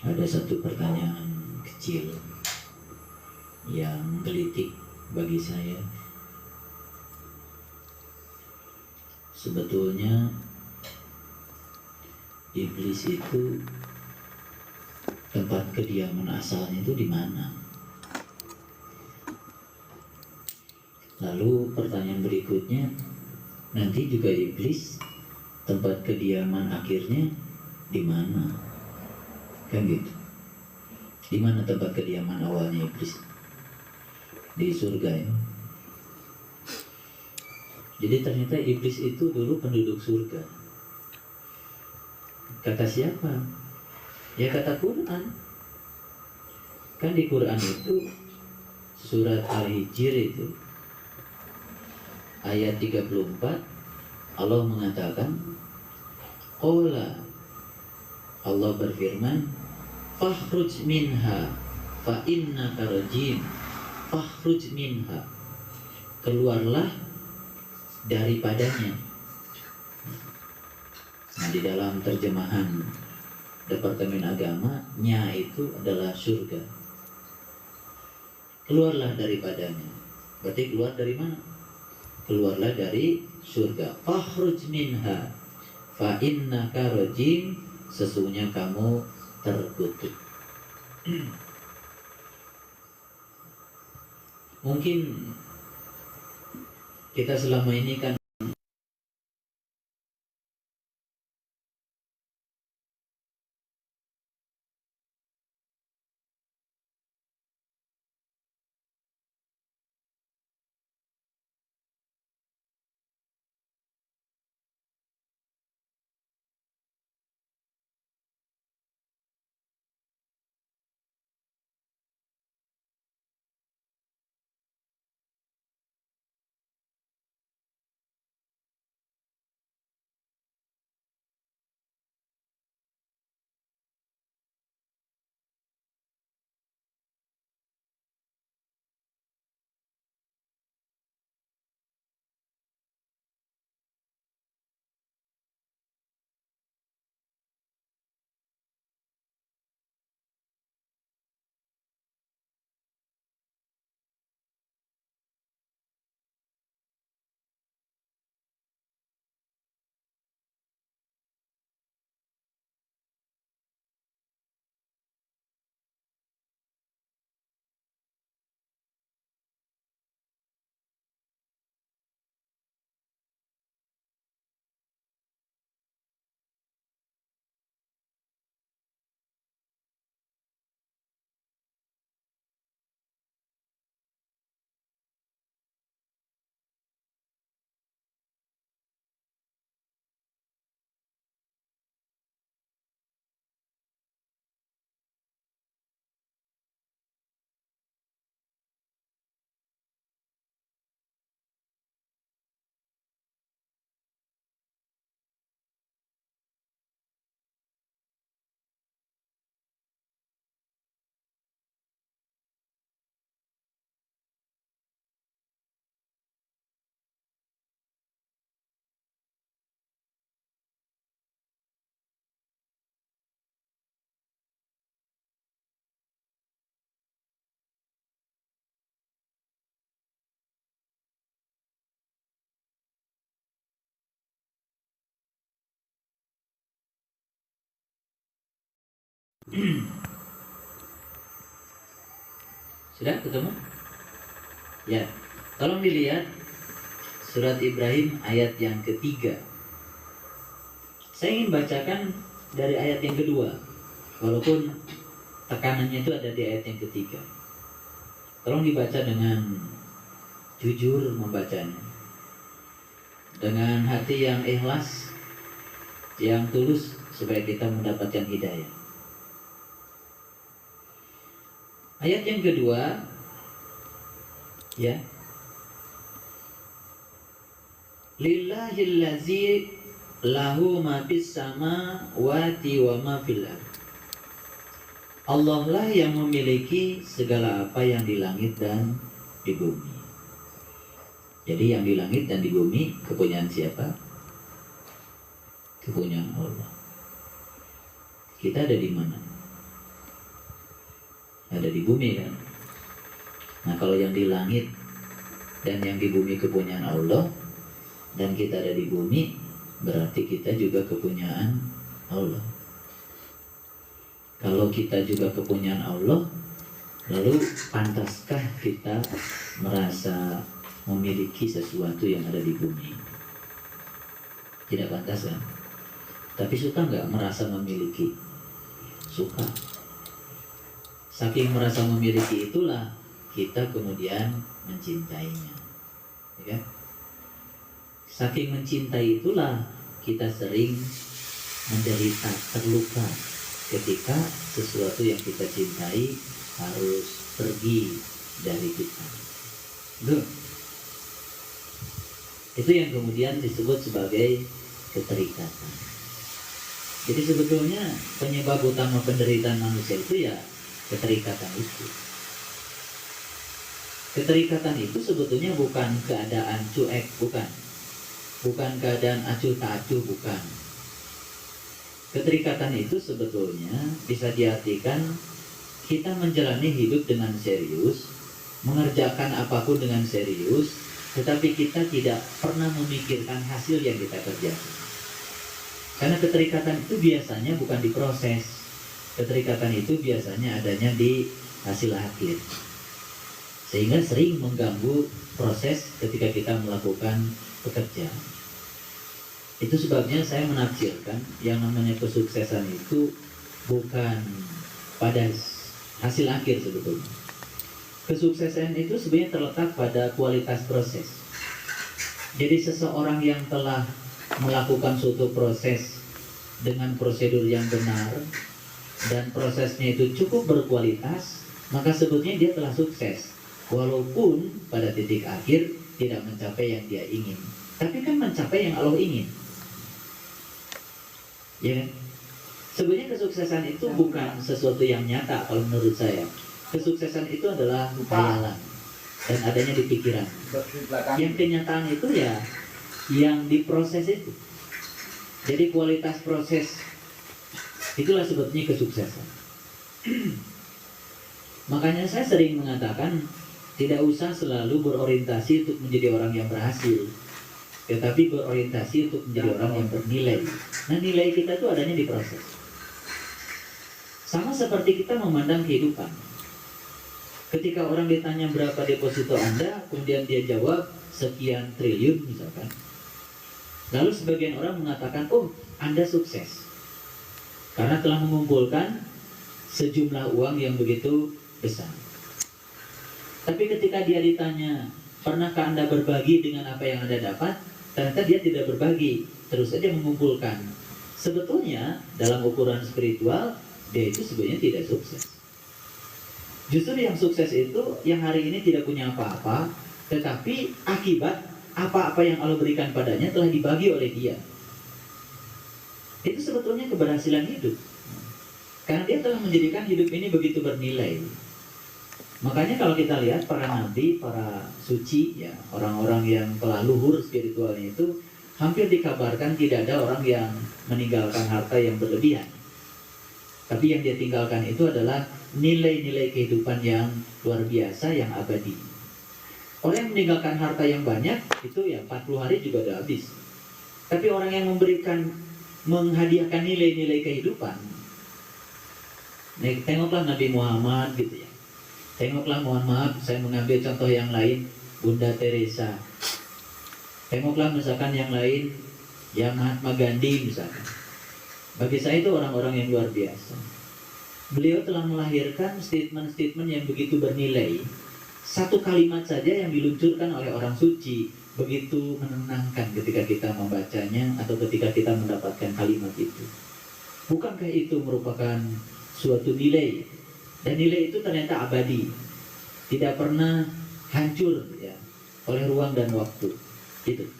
Ada satu pertanyaan kecil yang menggelitik bagi saya. Sebetulnya iblis itu tempat kediaman asalnya itu di mana? Lalu pertanyaan berikutnya, nanti juga iblis tempat kediaman akhirnya di mana? Kan gitu. Di mana tempat kediaman awalnya iblis? Di surga ya. Jadi ternyata iblis itu dulu penduduk surga. Kata siapa? Ya kata Quran. Kan di Quran itu surat Al-Hijr itu ayat 34 Allah mengatakan, Qala, Allah berfirman, fakhruj minha fa innaka rajim. Fakhruj minha, keluarlah daripadanya. Nah, di dalam terjemahan Departemen Agama, nya itu adalah surga. Keluarlah daripadanya. Berarti keluar dari mana? Keluarlah dari surga. Fakhruj minha fa innaka rajim, sesungguhnya kamu terkutuk. Mungkin kita selama ini kan sudah ketemu? Ya, tolong dilihat surat Ibrahim ayat yang ketiga. Saya ingin bacakan dari ayat yang kedua, walaupun tekanannya itu ada di ayat yang ketiga. Tolong dibaca dengan jujur membacanya, dengan hati yang ikhlas, yang tulus, supaya kita mendapatkan hidayah. Ayat yang kedua, ya, Lillahillazi lahu ma fis samawati wa ma fil ardh. Allah lah yang memiliki segala apa yang di langit dan di bumi. Jadi yang di langit dan di bumi kepunyaan siapa? Kepunyaan Allah. Kita ada di mana? ada di bumi kan. Nah kalau yang di langit dan yang di bumi kepunyaan Allah, dan kita ada di bumi, berarti kita juga kepunyaan Allah. Kalau kita juga kepunyaan Allah, lalu pantaskah kita merasa memiliki sesuatu yang ada di bumi? Tidak pantas kan? Tapi suka nggak merasa memiliki? Suka. Saking merasa memiliki itulah kita kemudian mencintainya, ya kan? Saking mencintai itulah kita sering menderita, terluka ketika sesuatu yang kita cintai harus pergi dari kita. Itu yang kemudian disebut sebagai keterikatan. Jadi sebetulnya penyebab utama penderitaan manusia itu ya keterikatan itu. Keterikatan itu sebetulnya bukan keadaan cuek, bukan keadaan acuh tak acuh, bukan. Keterikatan itu sebetulnya bisa diartikan kita menjalani hidup dengan serius, mengerjakan apapun dengan serius, tetapi kita tidak pernah memikirkan hasil yang kita kerjakan. Karena keterikatan itu biasanya bukan di proses. Keterikatan itu biasanya adanya di hasil akhir. Sehingga sering mengganggu proses ketika kita melakukan pekerjaan. Itu sebabnya saya menafsirkan yang namanya kesuksesan itu bukan pada hasil akhir sebetulnya. Kesuksesan itu sebenarnya terletak pada kualitas proses. Jadi seseorang yang telah melakukan suatu proses dengan prosedur yang benar dan prosesnya itu cukup berkualitas, maka sebetulnya dia telah sukses. Walaupun pada titik akhir tidak mencapai yang dia ingin, tapi kan mencapai yang Allah ingin. Ya, sebenarnya kesuksesan itu bukan sesuatu yang nyata kalau menurut saya. Kesuksesan itu adalah khayalan dan adanya di pikiran. Yang kenyataan itu ya yang diproses itu. Jadi kualitas proses itulah sebetulnya kesuksesan. Makanya saya sering mengatakan tidak usah selalu berorientasi untuk menjadi orang yang berhasil, tetapi berorientasi untuk menjadi orang yang bernilai. Nah, nilai kita itu adanya di proses. Sama seperti kita memandang kehidupan. Ketika orang ditanya berapa deposito Anda, kemudian dia jawab sekian triliun misalkan. Lalu sebagian orang mengatakan, oh Anda sukses karena telah mengumpulkan sejumlah uang yang begitu besar. Tapi ketika dia ditanya, pernahkah Anda berbagi dengan apa yang Anda dapat? Ternyata dia tidak berbagi, terus saja mengumpulkan. Sebetulnya dalam ukuran spiritual, dia itu sebenarnya tidak sukses. Justru yang sukses itu yang hari ini tidak punya apa-apa, tetapi akibat apa-apa yang Allah berikan padanya telah dibagi oleh dia. Itu sebetulnya keberhasilan hidup. Karena dia telah menjadikan hidup ini begitu bernilai. Makanya kalau kita lihat para nabi, para suci, ya orang-orang yang telah luhur spiritualnya itu, hampir dikabarkan tidak ada orang yang meninggalkan harta yang berlebihan. Tapi yang dia tinggalkan itu adalah nilai-nilai kehidupan yang luar biasa, yang abadi. Orang yang meninggalkan harta yang banyak, itu ya 40 hari juga udah habis. Tapi orang yang menghadiahkan nilai-nilai kehidupan, tengoklah Nabi Muhammad gitu ya. Tengoklah, mohon maaf, saya mengambil contoh yang lain, Bunda Teresa. Tengoklah misalkan yang lain, yang Mahatma Gandhi misalkan. Bagi saya itu orang-orang yang luar biasa. Beliau telah melahirkan statement-statement yang begitu bernilai. Satu kalimat saja yang diluncurkan oleh orang suci begitu menenangkan ketika kita membacanya atau ketika kita mendapatkan kalimat itu. Bukankah itu merupakan suatu nilai? Dan nilai itu ternyata abadi, tidak pernah hancur ya, oleh ruang dan waktu. Itu.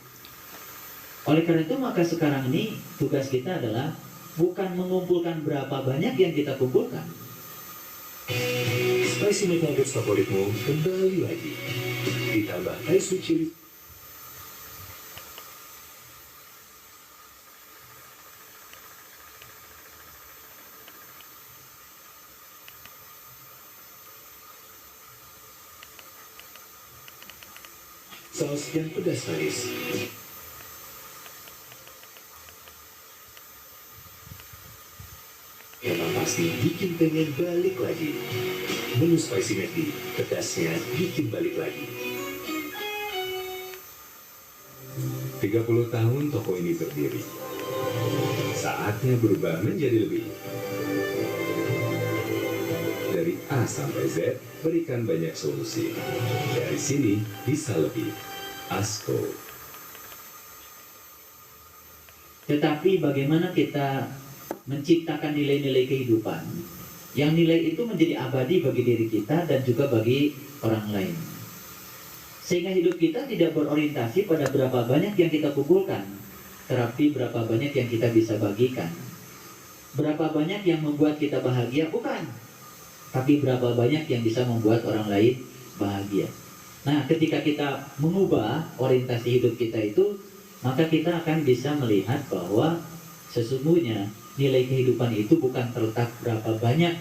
Oleh karena itu maka sekarang ini tugas kita adalah bukan mengumpulkan berapa banyak yang kita kumpulkan. Spicy McNuggets favoritmu kembali lagi. Ditambah Thai sweet chili. saus yang pedas manis. Memang pasti bikin pengen balik lagi. Menu Spicy McD, pedasnya bikin balik lagi. 30 tahun toko ini berdiri. Saatnya berubah menjadi lebih. Dari A sampai Z, berikan banyak solusi. Dari sini bisa lebih. Asko. Tetapi bagaimana kita menciptakan nilai-nilai kehidupan yang nilai itu menjadi abadi bagi diri kita dan juga bagi orang lain, sehingga hidup kita tidak berorientasi pada berapa banyak yang kita kumpulkan, tetapi berapa banyak yang kita bisa bagikan. Berapa banyak yang membuat kita bahagia, bukan, tapi berapa banyak yang bisa membuat orang lain bahagia. Nah, ketika kita mengubah orientasi hidup kita itu, maka kita akan bisa melihat bahwa sesungguhnya nilai kehidupan itu bukan terletak berapa banyak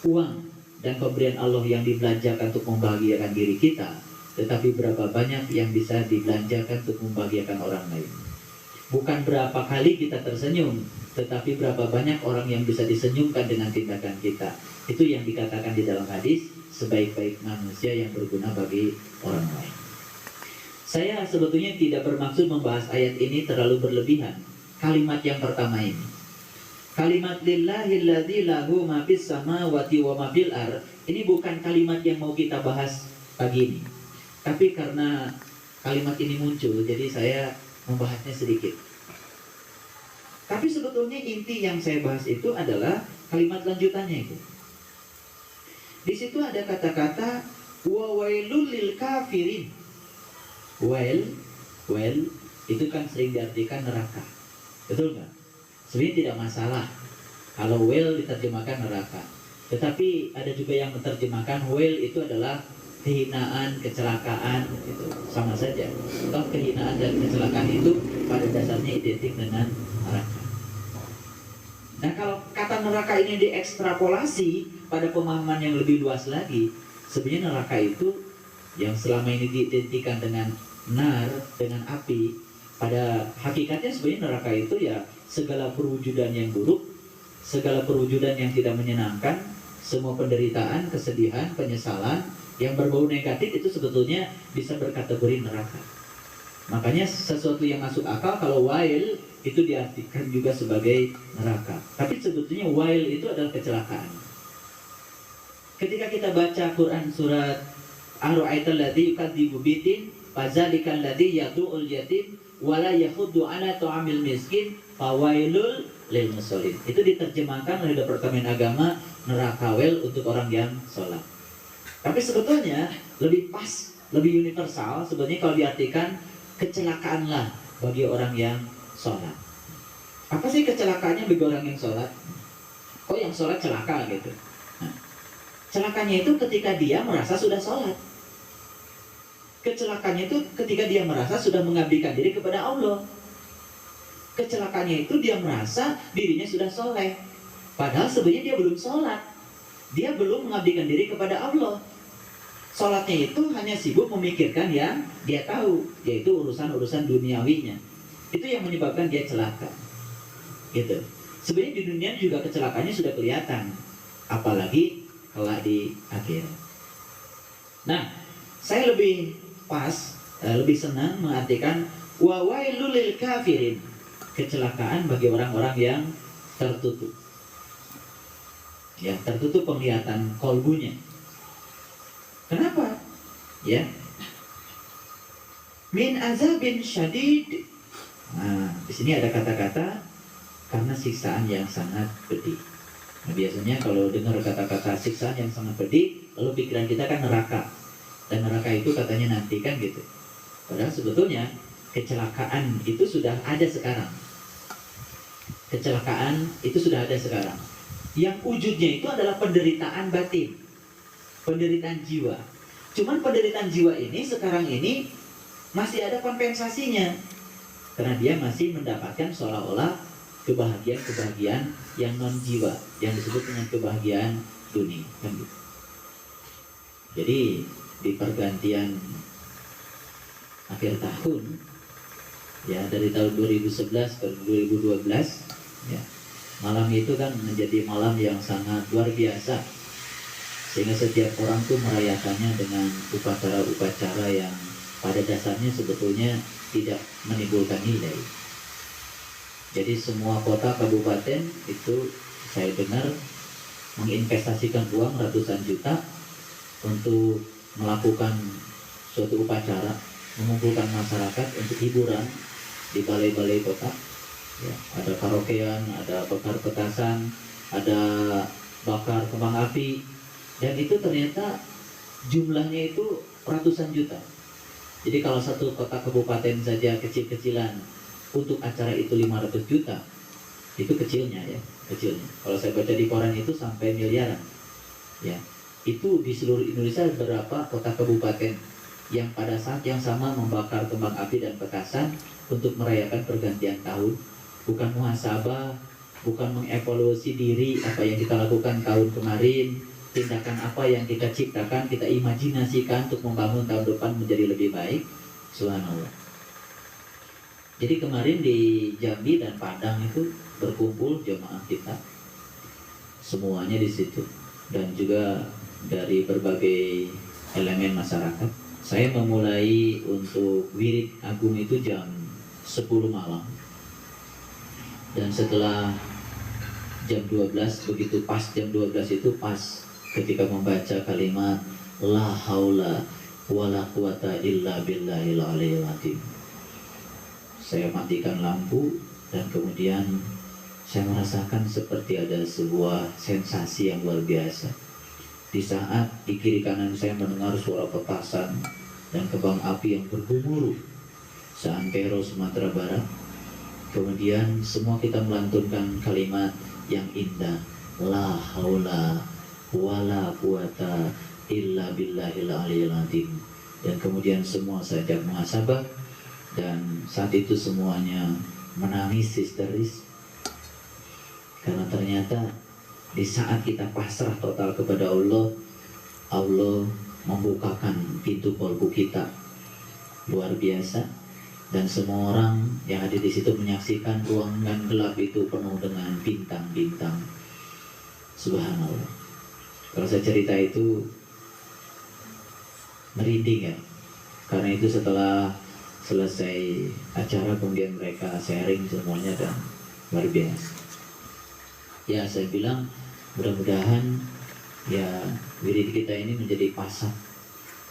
uang dan pemberian Allah yang dibelanjakan untuk membahagiakan diri kita, tetapi berapa banyak yang bisa dibelanjakan untuk membahagiakan orang lain. Bukan berapa kali kita tersenyum, tetapi berapa banyak orang yang bisa disenyumkan dengan tindakan kita. Itu yang dikatakan di dalam hadis, sebaik-baik manusia yang berguna bagi orang lain. Saya sebetulnya tidak bermaksud membahas ayat ini terlalu berlebihan. Kalimat yang pertama ini, kalimat lillahilladzi lahu ma fis samawati wa ma fil ardh, ini bukan kalimat yang mau kita bahas pagi ini. Tapi karena kalimat ini muncul, jadi saya membahasnya sedikit. Tapi sebetulnya inti yang saya bahas itu adalah kalimat lanjutannya itu. Di situ ada kata-kata wa wailul lil kafirin. Well, itu kan sering diartikan neraka. Betul nggak? Sebenarnya tidak masalah kalau well diterjemahkan neraka. Tetapi ada juga yang menerjemahkan well itu adalah kehinaan, kecelakaan, itu sama saja. Toh kehinaan dan kecelakaan itu pada dasarnya identik dengan neraka. Nah, kalau kata neraka ini diekstrapolasi pada pemahaman yang lebih luas lagi, sebenarnya neraka itu yang selama ini diidentikan dengan nar, dengan api, pada hakikatnya sebenarnya neraka itu ya segala perwujudan yang buruk, segala perwujudan yang tidak menyenangkan, semua penderitaan, kesedihan, penyesalan yang berbau negatif itu sebetulnya bisa berkategori neraka. Makanya sesuatu yang masuk akal kalau wail itu diartikan juga sebagai neraka. Tapi sebetulnya wail itu adalah kecelakaan. Ketika kita baca Quran surat Ar-Ra'aital ladzi yukadzibu bidin fadzalikal ladzi yad'ul yatim wala yahuddu ala ta'amil miskin fawailul lil musallin. Itu diterjemahkan oleh Departemen Agama neraka wel untuk orang yang sholat. Tapi sebetulnya lebih pas, lebih universal sebetulnya kalau diartikan kecelakaanlah bagi orang yang sholat. Apa sih kecelakaannya bagi orang yang sholat? Oh, yang sholat celaka gitu. Nah, celakanya itu ketika dia merasa sudah sholat. Kecelakaannya itu ketika dia merasa sudah mengabdikan diri kepada Allah. Kecelakaannya itu dia merasa dirinya sudah soleh. Padahal sebenarnya dia belum sholat. Dia belum mengabdikan diri kepada Allah. Sholatnya itu hanya sibuk memikirkan yang dia tahu, yaitu urusan-urusan duniawinya. Itu yang menyebabkan dia celaka. Gitu. Sebenarnya di dunia juga kecelakaannya sudah kelihatan. Apalagi kelak di akhirat. Nah, saya lebih lebih senang mengartikan wa wailul lil kafirin, kecelakaan bagi orang-orang yang tertutup. Ya, tertutup penglihatan kolbunya. Kenapa? Ya. Min azabin syadid. Nah, di sini ada kata-kata karena siksaan yang sangat pedih. Nah, biasanya kalau dengar kata-kata siksaan yang sangat pedih, lalu pikiran kita kan neraka. Dan neraka itu katanya nanti kan gitu. Padahal sebetulnya kecelakaan itu sudah ada sekarang. Kecelakaan itu sudah ada sekarang. Yang wujudnya itu adalah penderitaan batin, penderitaan jiwa. Cuman penderitaan jiwa ini sekarang ini masih ada kompensasinya. Karena dia masih mendapatkan seolah-olah kebahagiaan-kebahagiaan yang non jiwa, yang disebut dengan kebahagiaan dunia. Kan gitu. Jadi di pergantian akhir tahun, ya dari tahun 2011 ke 2012, ya malam itu kan menjadi malam yang sangat luar biasa, sehingga setiap orang tuh merayakannya dengan upacara-upacara yang pada dasarnya sebetulnya tidak menimbulkan nilai. Jadi semua kota kabupaten itu saya dengar menginvestasikan uang ratusan juta untuk melakukan suatu upacara, mengumpulkan masyarakat untuk hiburan di balai-balai kota. Ya, ada karaokean, ada bakar petasan, ada bakar kembang api, dan itu ternyata jumlahnya itu ratusan juta. Jadi kalau satu kota kabupaten saja kecil-kecilan untuk acara itu 500 juta, itu kecilnya ya, kecilnya. Kalau saya baca di koran itu sampai miliaran. Ya, itu di seluruh Indonesia berapa kota kabupaten yang pada saat yang sama membakar kembang api dan petasan untuk merayakan pergantian tahun, bukan muhasabah, bukan mengevaluasi diri apa yang kita lakukan tahun kemarin, tindakan apa yang kita ciptakan, kita imajinasikan untuk membangun tahun depan menjadi lebih baik. Subhanallah. Jadi kemarin di Jambi dan Padang itu berkumpul jemaah kita, semuanya di situ, dan juga dari berbagai elemen masyarakat. Saya memulai untuk wirid agung itu jam 10 malam, dan setelah jam 12, begitu pas jam 12 itu pas ketika membaca kalimat la haula wala quwata illa billahil aliyil azim. Saya matikan lampu dan kemudian saya merasakan seperti ada sebuah sensasi yang luar biasa. Di saat di kiri kanan saya mendengar suara petasan dan kembang api yang bergemuruh seantero Sumatera Barat. Kemudian semua kita melantunkan kalimat yang indah, la haula wala quwata illa billahil aliyil azim. Dan kemudian semua sajak muhasabah, dan saat itu semuanya menangis histeris, karena ternyata di saat kita pasrah total kepada Allah, Allah membukakan pintu kolbu kita luar biasa, dan semua orang yang ada di situ menyaksikan ruangan gelap itu penuh dengan bintang-bintang. Subhanallah. Kalau saya cerita itu merinding ya, karena itu setelah selesai acara kemudian mereka sharing semuanya dan luar biasa. Ya saya bilang mudah-mudahan ya wirid kita ini menjadi pasang,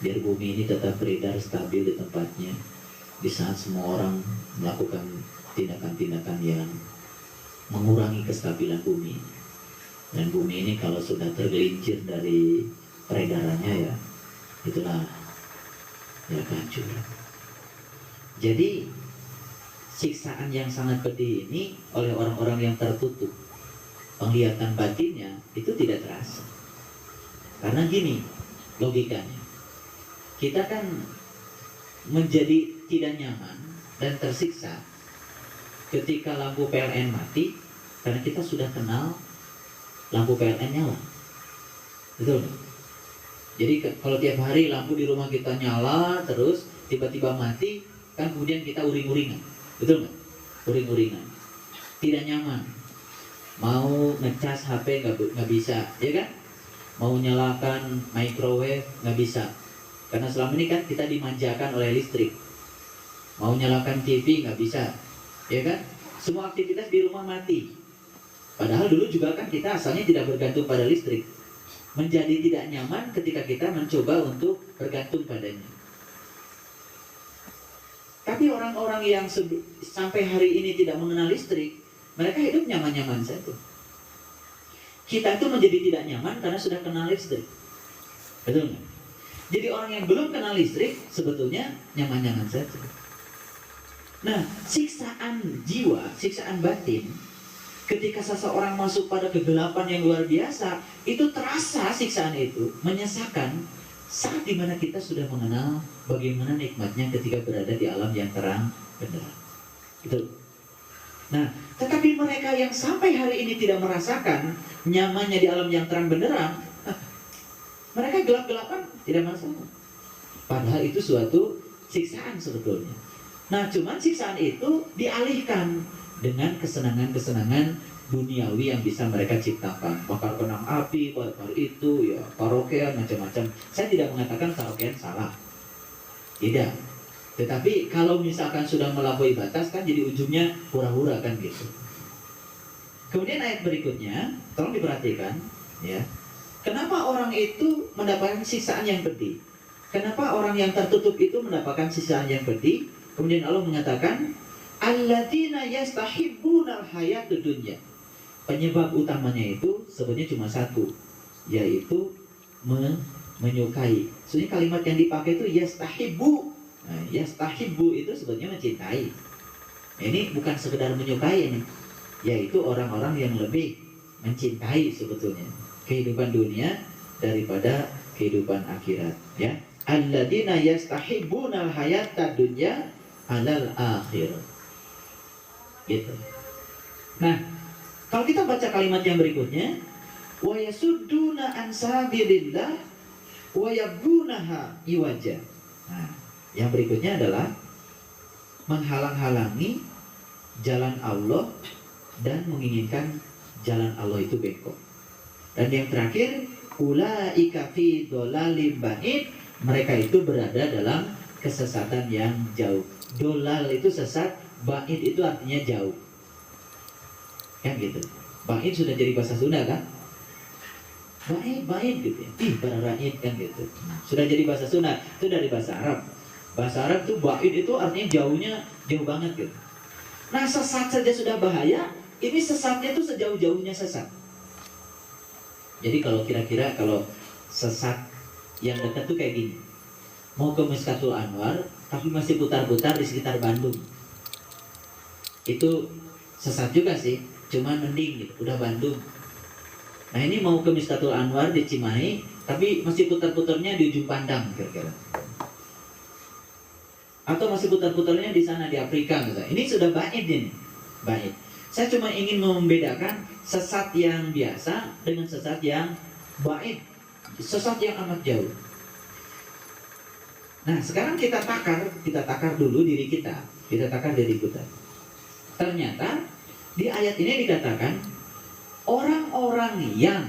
biar bumi ini tetap beredar stabil di tempatnya di saat semua orang melakukan tindakan-tindakan yang mengurangi kestabilan bumi. Dan bumi ini kalau sudah tergelincir dari peredarannya ya itulah ya kehancuran. Jadi siksaan yang sangat pedih ini oleh orang-orang yang tertutup penglihatan batinnya itu tidak terasa. Karena gini logikanya, kita kan menjadi tidak nyaman dan tersiksa ketika lampu PLN mati, karena kita sudah kenal lampu PLN nyala. Betul? Jadi kalau tiap hari lampu di rumah kita nyala terus tiba-tiba mati, kan kemudian kita uring-uringan. Betul nggak? Uring-uringan, tidak nyaman. Mau ngecas HP nggak bisa, ya kan? Mau nyalakan microwave nggak bisa, karena selama ini kan kita dimanjakan oleh listrik. Mau nyalakan TV nggak bisa, ya kan? Semua aktivitas di rumah mati. Padahal dulu juga kan kita asalnya tidak bergantung pada listrik. Menjadi tidak nyaman ketika kita mencoba untuk bergantung padanya. Tapi orang-orang yang sampai hari ini tidak mengenal listrik, mereka hidup nyaman-nyaman saja. Kita itu menjadi tidak nyaman karena sudah kenal listrik. Betul nggak? Jadi orang yang belum kenal listrik sebetulnya nyaman-nyaman saja. Nah, siksaan jiwa, siksaan batin, ketika seseorang masuk pada kegelapan yang luar biasa, itu terasa siksaan itu menyesakan saat dimana kita sudah mengenal bagaimana nikmatnya ketika berada di alam yang terang benderang. Itu. Nah, tetapi mereka yang sampai hari ini tidak merasakan nyamannya di alam yang terang benderang, mereka gelap-gelapan tidak masalah. Padahal itu suatu siksaan sebetulnya. Nah, cuman siksaan itu dialihkan dengan kesenangan-kesenangan duniawi yang bisa mereka ciptakan. Bakar kenang api, bakar itu, ya karaokean, macam-macam. Saya tidak mengatakan karaokean salah. Tidak. Tetapi kalau misalkan sudah melampaui batas kan jadi ujungnya hura-hura kan gitu. Kemudian ayat berikutnya, tolong diperhatikan, ya. Kenapa orang itu mendapatkan siksaan yang pedih? Kenapa orang yang tertutup itu mendapatkan siksaan yang pedih? Kemudian Allah mengatakan, alladzina yastahibbunal hayatud dunya. Penyebab utamanya itu sebenarnya cuma satu, yaitu menyukai. Sebenarnya kalimat yang dipakai itu yastahibbu. Nah, yastahibbu itu sebenarnya mencintai. Ini bukan sekedar menyukai ini, yaitu orang-orang yang lebih mencintai sebetulnya kehidupan dunia daripada kehidupan akhirat, ya. Alladzina yastahibbunal hayatad dunya 'alal akhirah. Gitu. Nah, kalau kita baca kalimat yang berikutnya, wa yasudduna an sabilillah wa yabghunaha iwaja. Nah, yang berikutnya adalah menghalang-halangi jalan Allah dan menginginkan jalan Allah itu bengkok. Dan yang terakhir, ulaika fi dhalalim ba'id, mereka itu berada dalam kesesatan yang jauh. Dolal itu sesat, ba'id itu artinya jauh. Kan gitu. Ba'id sudah jadi bahasa Sunda kan? Ba'id gitu ya. Para ra'id kan gitu. Sudah jadi bahasa Sunda, itu dari bahasa Arab. Bahasa Arab itu ba'id itu artinya jauhnya jauh banget gitu. Nah, sesat saja sudah bahaya, ini sesatnya itu sejauh-jauhnya sesat. Jadi kalau kira-kira kalau sesat yang dekat tuh kayak gini, mau ke Miskatul Anwar tapi masih putar-putar di sekitar Bandung, itu sesat juga sih, cuman mending gitu, udah Bandung. Nah, ini mau ke Miskatul Anwar di Cimahi tapi masih putar-putarnya di ujung Pandang kira-kira, atau masih putar-putarnya di sana di Afrika misalnya. Ini sudah ba'id ini, ba'id. Saya cuma ingin membedakan sesat yang biasa dengan sesat yang ba'id, sesat yang amat jauh. Nah, sekarang kita takar dulu diri kita. Kita takar diri kita. Ternyata di ayat ini dikatakan orang-orang yang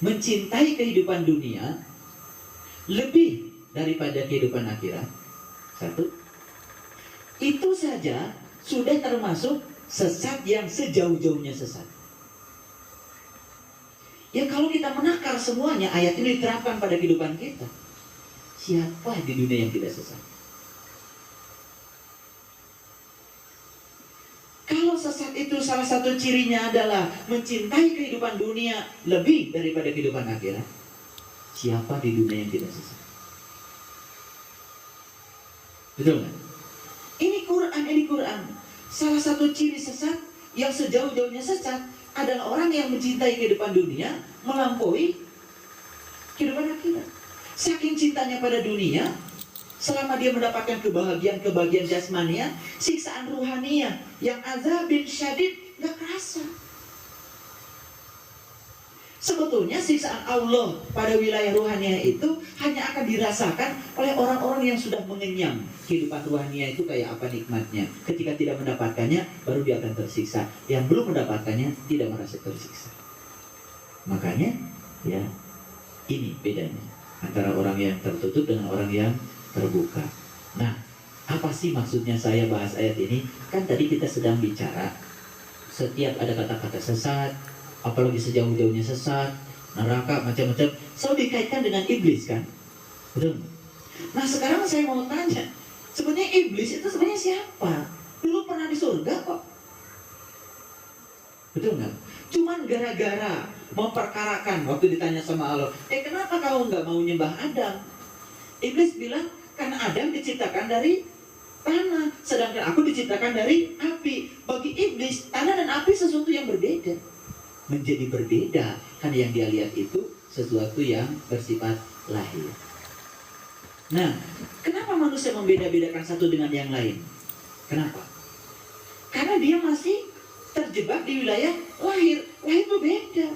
mencintai kehidupan dunia lebih daripada kehidupan akhirat. Satu, itu saja sudah termasuk sesat yang sejauh-jauhnya sesat. Ya kalau kita menakar semuanya, ayat ini diterapkan pada kehidupan kita. Siapa di dunia yang tidak sesat? Kalau sesat itu salah satu cirinya adalah mencintai kehidupan dunia lebih daripada kehidupan akhirat, siapa di dunia yang tidak sesat? Betul kan? Ini Quran. Salah satu ciri sesat yang sejauh-jauhnya sesat adalah orang yang mencintai kehidupan dunia melampaui kehidupan akhirat. Saking cintanya pada dunia, selama dia mendapatkan kebahagiaan jasmania, siksaan ruhania yang azabin syadid gak kerasa. Sebetulnya siksaan Allah pada wilayah ruhania itu hanya akan dirasakan oleh orang-orang yang sudah mengenyam kehidupan ruhania itu kayak apa nikmatnya. Ketika tidak mendapatkannya, baru dia akan tersiksa. Yang belum mendapatkannya tidak merasa tersiksa. Makanya, ya, ini bedanya antara orang yang tertutup dengan orang yang terbuka. Nah, apa sih maksudnya saya bahas ayat ini? Kan tadi kita sedang bicara setiap ada kata-kata sesat, apalagi sejauh-jauhnya sesat, neraka, macam-macam, selalu dikaitkan dengan iblis kan? Betul? Nah, sekarang saya mau tanya, sebenarnya iblis itu sebenarnya siapa? Dulu pernah di surga kok. Betul nggak? Cuman gara-gara memperkarakan waktu ditanya sama Allah, kenapa kamu nggak mau nyembah Adam? Iblis bilang, karena Adam diciptakan dari tanah, sedangkan aku diciptakan dari api. Bagi iblis, tanah dan api sesuatu yang berbeda. Menjadi berbeda karena yang dia lihat itu sesuatu yang bersifat lahir. Nah, kenapa manusia membeda-bedakan satu dengan yang lain? Kenapa? Karena dia masih terjebak di wilayah lahir. Lahir itu beda.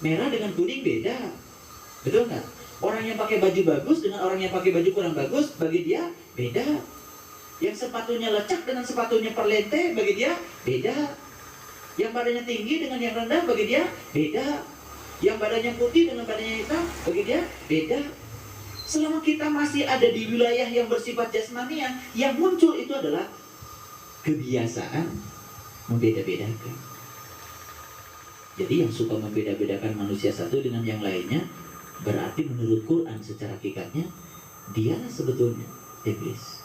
Merah dengan kuning beda. Betul nggak? Orang yang pakai baju bagus dengan orang yang pakai baju kurang bagus, bagi dia beda. Yang sepatunya lecak dengan sepatunya perlente, bagi dia beda. Yang badannya tinggi dengan yang rendah, bagi dia beda. Yang badannya putih dengan badannya hitam, bagi dia beda. Selama kita masih ada di wilayah yang bersifat jasmanian, yang muncul itu adalah kebiasaan membeda-bedakan. Jadi yang suka membeda-bedakan manusia satu dengan yang lainnya, berarti menurut Quran secara hakikatnya dia sebetulnya iblis.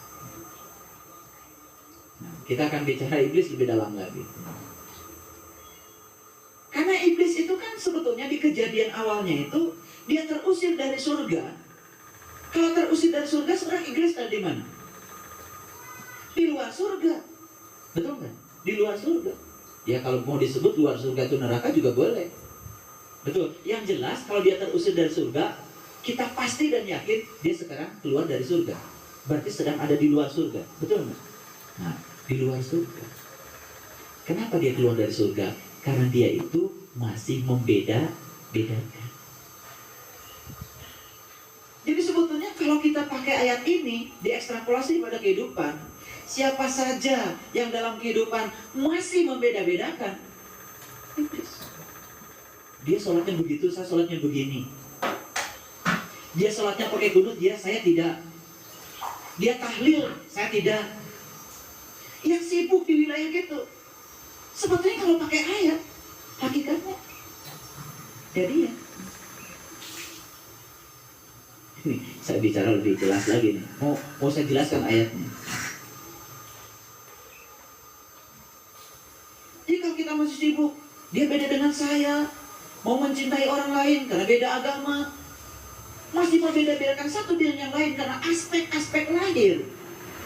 Nah, kita akan bicara iblis lebih dalam lagi. Karena iblis itu kan sebetulnya di kejadian awalnya itu dia terusir dari surga. Kalau terusir dari surga, sebenarnya iblis ada di mana? Di luar surga. Betul nggak? Di luar surga. Ya kalau mau disebut luar surga itu neraka juga boleh. Betul. Yang jelas kalau dia terusir dari surga, kita pasti dan yakin dia sekarang keluar dari surga. Berarti sedang ada di luar surga. Betul nggak? Nah, di luar surga. Kenapa dia keluar dari surga? Karena dia itu masih membeda-bedakan. Jadi sebetulnya kalau kita pakai ayat ini diekstrapolasi pada kehidupan, siapa saja yang dalam kehidupan masih membeda-bedakan, iblis. Dia sholatnya begitu, saya sholatnya begini. Dia sholatnya pakai kunut, saya tidak. Dia tahlil, saya tidak. Yang sibuk di wilayah gitu. Sebetulnya kalau pakai ayat, hakikatnya jadi ya. Ini saya bicara lebih jelas lagi nih. Mau saya jelaskan ayatnya. Jadi kalau kita masih sibuk, dia beda dengan saya, mau mencintai orang lain karena beda agama, masih membeda-bedakan satu dengan yang lain karena aspek-aspek lahir,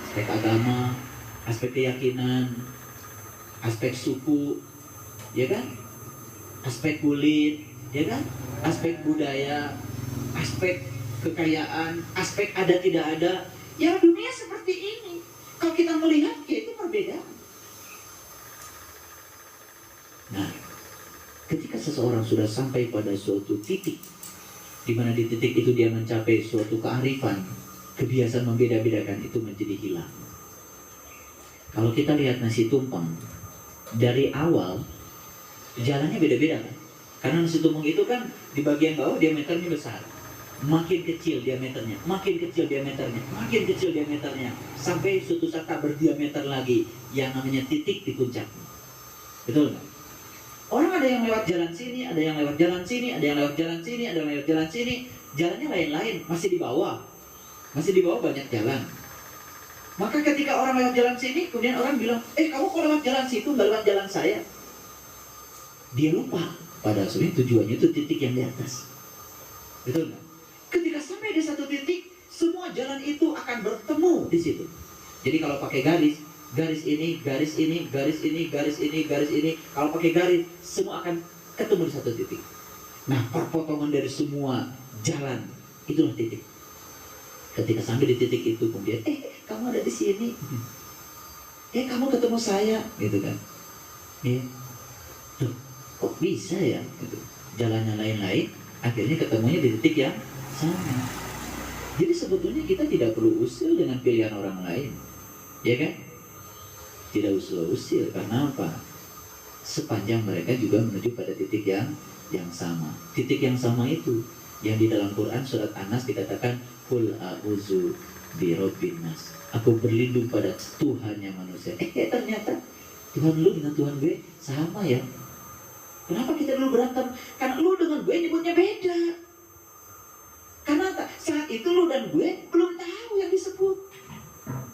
aspek agama, aspek keyakinan, aspek suku, ya kan? Aspek kulit, ya kan? Aspek budaya, aspek kekayaan, aspek ada tidak ada. Ya dunia seperti ini. Kalau kita melihat, ya itu perbedaan. Nah, ketika seseorang sudah sampai pada suatu titik, di mana di titik itu dia mencapai suatu kearifan, kebiasaan membeda-bedakan itu menjadi hilang. Kalau kita lihat nasi tumpeng, dari awal jalannya beda-beda kan? Karena nasi tumpeng itu kan di bagian bawah diameternya besar, makin kecil diameternya, makin kecil diameternya, makin kecil diameternya, sampai suatu saat tak berdiameter lagi, yang namanya titik di puncaknya. Betul nggak? Orang ada yang lewat jalan sini, ada yang lewat jalan sini, ada yang lewat jalan sini, ada yang lewat jalan sini, jalannya lain-lain, masih di bawah banyak jalan. Maka ketika orang lewat jalan sini, kemudian orang bilang, kamu kok lewat jalan situ, nggak lewat jalan saya? Dia lupa, padahal sebenarnya tujuannya itu titik yang di atas. Betul nggak? Ketika sampai di satu titik, semua jalan itu akan bertemu di situ. Jadi kalau pakai garis ini, garis ini, garis ini, garis ini, garis ini, kalau pakai garis, semua akan ketemu di satu titik. Nah, perpotongan dari semua jalan, itulah titik. Ketika sampai di titik itu, kemudian, kamu ada di sini, kamu ketemu saya, gitu kan? Tuh, kok bisa ya? Gitu. Jalannya lain-lain, akhirnya ketemunya di titik yang sama. Jadi sebetulnya kita tidak perlu usil dengan pilihan orang lain, ya kan? Tidak usil-usil, karena apa? Sepanjang mereka juga menuju pada titik yang sama. Titik yang sama itu, yang di dalam Quran surat An-Nas dikatakan, Qul a'udzu birabbin nas. Aku berlindung pada Tuhannya manusia. Ternyata Tuhan lu dengan Tuhan gue sama ya. Kenapa kita dulu berantem? Karena lu dengan gue nyebutnya beda. Karena saat itu lu dan gue belum tahu yang disebut.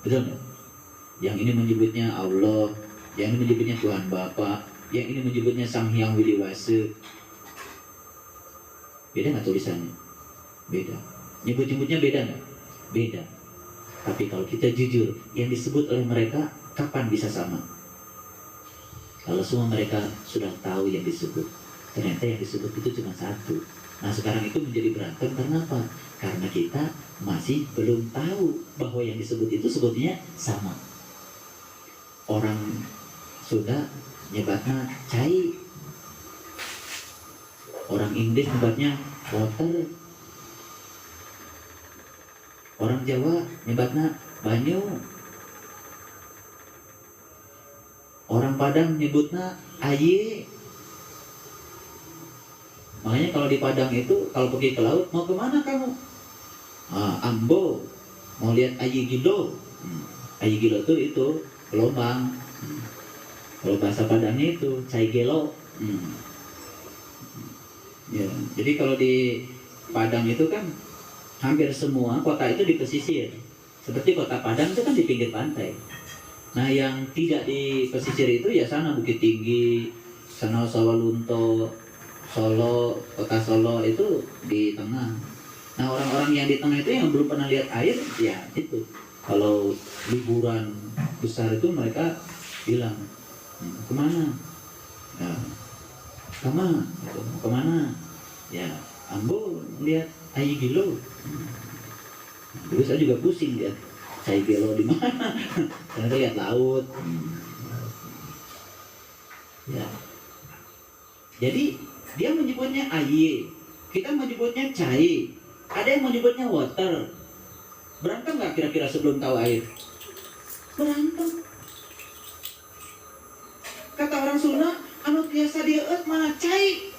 Betul nggak? Yang ini menyebutnya Allah, yang ini menyebutnya Tuhan Bapa, yang ini menyebutnya Sang Hyang Widi-Wase. Beda nggak tulisannya? Beda. Nyebut-nyebutnya beda nggak? Beda. Tapi kalau kita jujur, yang disebut oleh mereka kapan bisa sama? Kalau semua mereka sudah tahu yang disebut, ternyata yang disebut itu cuma satu. Nah sekarang itu menjadi berantem karena apa? Karena kita masih belum tahu bahwa yang disebut itu sebetulnya sama. Orang sudah nyebutnya cai, orang Inggris nyebutnya water, Orang Jawa nyebutna banyu. Orang Padang nyebutna aye. Makanya kalau di Padang itu kalau pergi ke laut, mau kemana kamu? Ambo, mau lihat aye gilo. Aye gilo itu gelombang. Kalau bahasa Padangnya itu cai gelo. Ya, jadi kalau di Padang itu kan hampir semua kota itu di pesisir. Seperti kota Padang itu kan di pinggir pantai. Nah yang tidak di pesisir itu ya sana Bukit Tinggi, sana Sawalunto, Solo, kota Solo itu di tengah. Nah orang-orang yang di tengah itu yang belum pernah lihat air, ya itu. Kalau liburan besar itu mereka bilang, kemana? Ya, kemana? Gitu. Kemana? Ya, Ambo lihat air gilo. Dulu saya juga pusing lihat air gilo di mana. Ternyata lihat laut. Ya. Jadi dia menyebutnya air, kita menyebutnya cai. Ada yang menyebutnya water. Berantem nggak kira-kira sebelum tahu air? Berantem. Kata orang Sunda, anu biasa dia mana cai.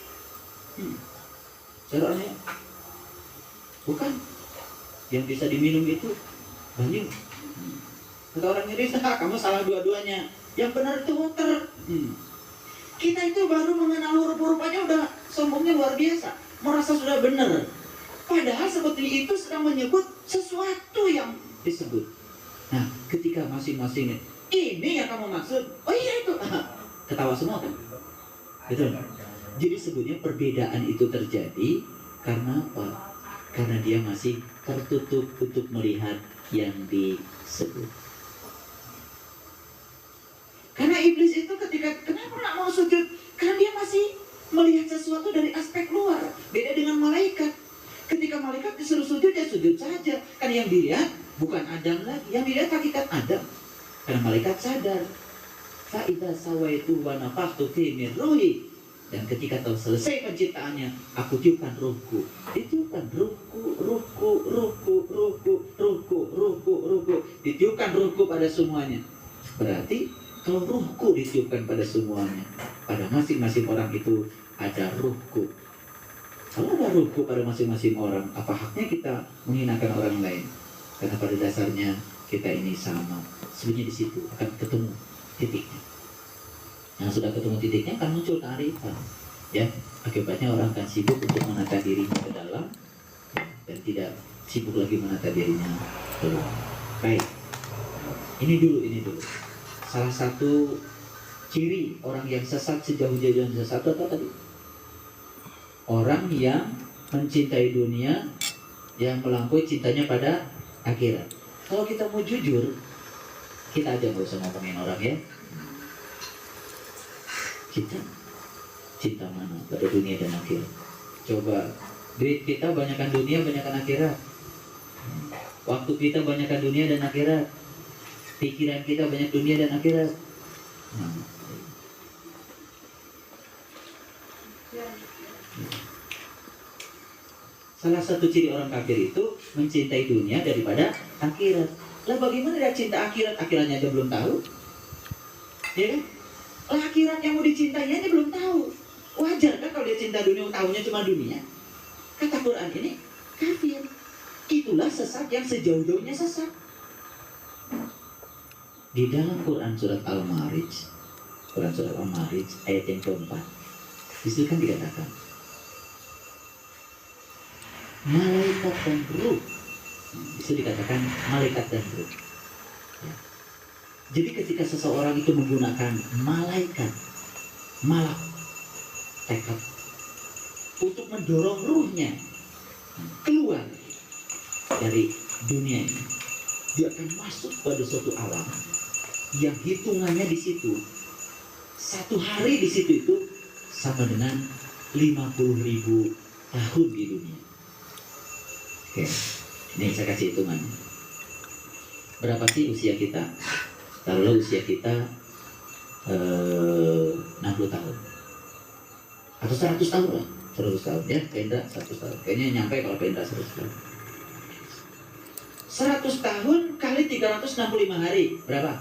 Caranya bukan yang bisa diminum itu banyu. Kata orang Indonesia, kamu salah dua-duanya. Yang benar itu water. Kita itu baru mengenal huruf-huruf aja udah sombongnya luar biasa, merasa sudah benar. Padahal seperti itu sedang menyebut sesuatu yang disebut. Nah, ketika masing-masing ini yang kamu maksud, oh iya itu, ketawa semua kan? Betul. Jadi sebetulnya perbedaan itu terjadi karena apa? Karena dia masih tertutup untuk melihat yang disebut. Karena iblis itu kenapa nggak mau sujud? Karena dia masih melihat sesuatu dari aspek luar. Beda dengan malaikat. Ketika malaikat disuruh sujud, dia sujud saja. Kan yang dilihat bukan Adam lagi. Yang dilihat hakikat Adam. Karena malaikat sadar. Fa'idha sawaitu wa nafakhtu fi min ruhi. Dan ketika telah selesai penciptaannya, aku tiupkan ruhku. Ditiupkan ruhku. Ditiupkan ruhku pada semuanya. Berarti kalau ruhku ditiupkan pada semuanya, pada masing-masing orang itu ada ruhku. Kalau ada ruhku pada masing-masing orang, apa haknya kita menghinakan orang lain? Karena pada dasarnya kita ini sama. Sebenarnya di situ akan ketemu titiknya. Yang sudah ketemu titiknya akan muncul kearifan. Ya, akibatnya orang akan sibuk untuk menata dirinya ke dalam, ya, dan tidak sibuk lagi menata dirinya keluar. Baik, ini dulu. Salah satu ciri orang yang sesat sejauh-jauhnya sesat apa tadi? Orang yang mencintai dunia, yang melampaui cintanya pada akhirat. Kalau kita mau jujur, kita aja nggak usah ngomongin orang ya. Kita cinta mana pada dunia dan akhirat? Coba duit kita banyakkan dunia, banyakkan akhirat. Waktu kita banyakkan dunia dan akhirat. Pikiran kita banyak dunia dan akhirat. Salah satu ciri orang kafir itu mencintai dunia daripada akhirat. Lah bagaimana dia cinta akhirat? Akhiratnya aja belum tahu. Ya kan? Lah akhirat yang mau dicintainya aja belum tahu. Wajar kan kalau dia cinta dunia, tahunya cuma dunia. Kata Quran ini kafir. Itulah sesat yang sejauh-jauhnya sesat. Di dalam Quran surat Al-Ma'arij, ayat yang keempat, disitu kan dikatakan malaikat dan ruh. Disitu dikatakan malaikat dan ruh. Ya. Jadi ketika seseorang itu menggunakan malaikat, malak, tekad untuk mendorong ruhnya keluar dari dunia ini, dia akan masuk pada suatu alam yang hitungannya di situ, satu hari di situ itu sama dengan 50.000 tahun di dunia. Oke, ini saya kasih hitungannya. Berapa sih usia kita? Taruhlah usia kita 60 tahun atau 100 tahun lah, 100 tahun ya, Pendra 100 tahun. Kayaknya nyampe kalau Pendra 100 tahun. 100 tahun kali 365 hari berapa?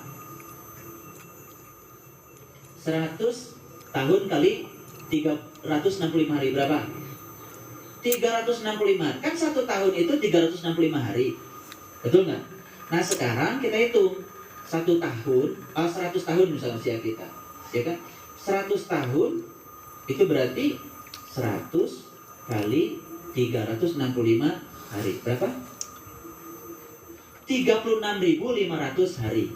100 tahun kali 365 hari berapa? 365. Kan 1 tahun itu 365 hari. Betul nggak? Nah sekarang kita hitung 1 tahun, 100 tahun misalnya usia kita, ya kan? 100 tahun itu berarti 100 kali 365 hari berapa? 36.500 hari.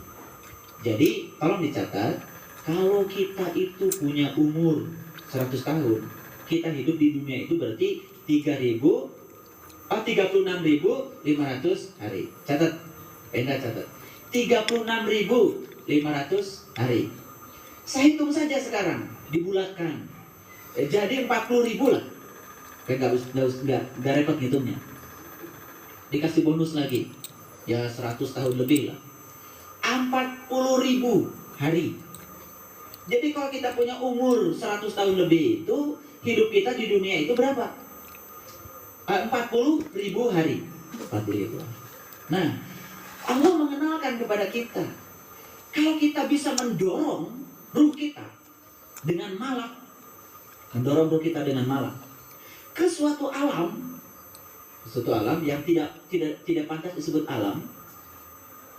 Jadi tolong dicatat, kalau kita itu punya umur 100 tahun, kita hidup di dunia itu berarti 36.500 hari. Catat, Penda catat. 36.500 hari. Saya hitung saja sekarang, dibulatkan. Jadi 40.000 lah. Nggak repot hitungnya. Dikasih bonus lagi. Ya 100 tahun lebih lah. 40.000 hari. Jadi kalau kita punya umur 100 tahun lebih itu, hidup kita di dunia itu berapa? 40.000 hari. 40.000. Nah, Allah mengenalkan kepada kita, kalau kita bisa mendorong ruh kita dengan malak, mendorong ruh kita dengan malak ke suatu alam yang tidak pantas disebut alam,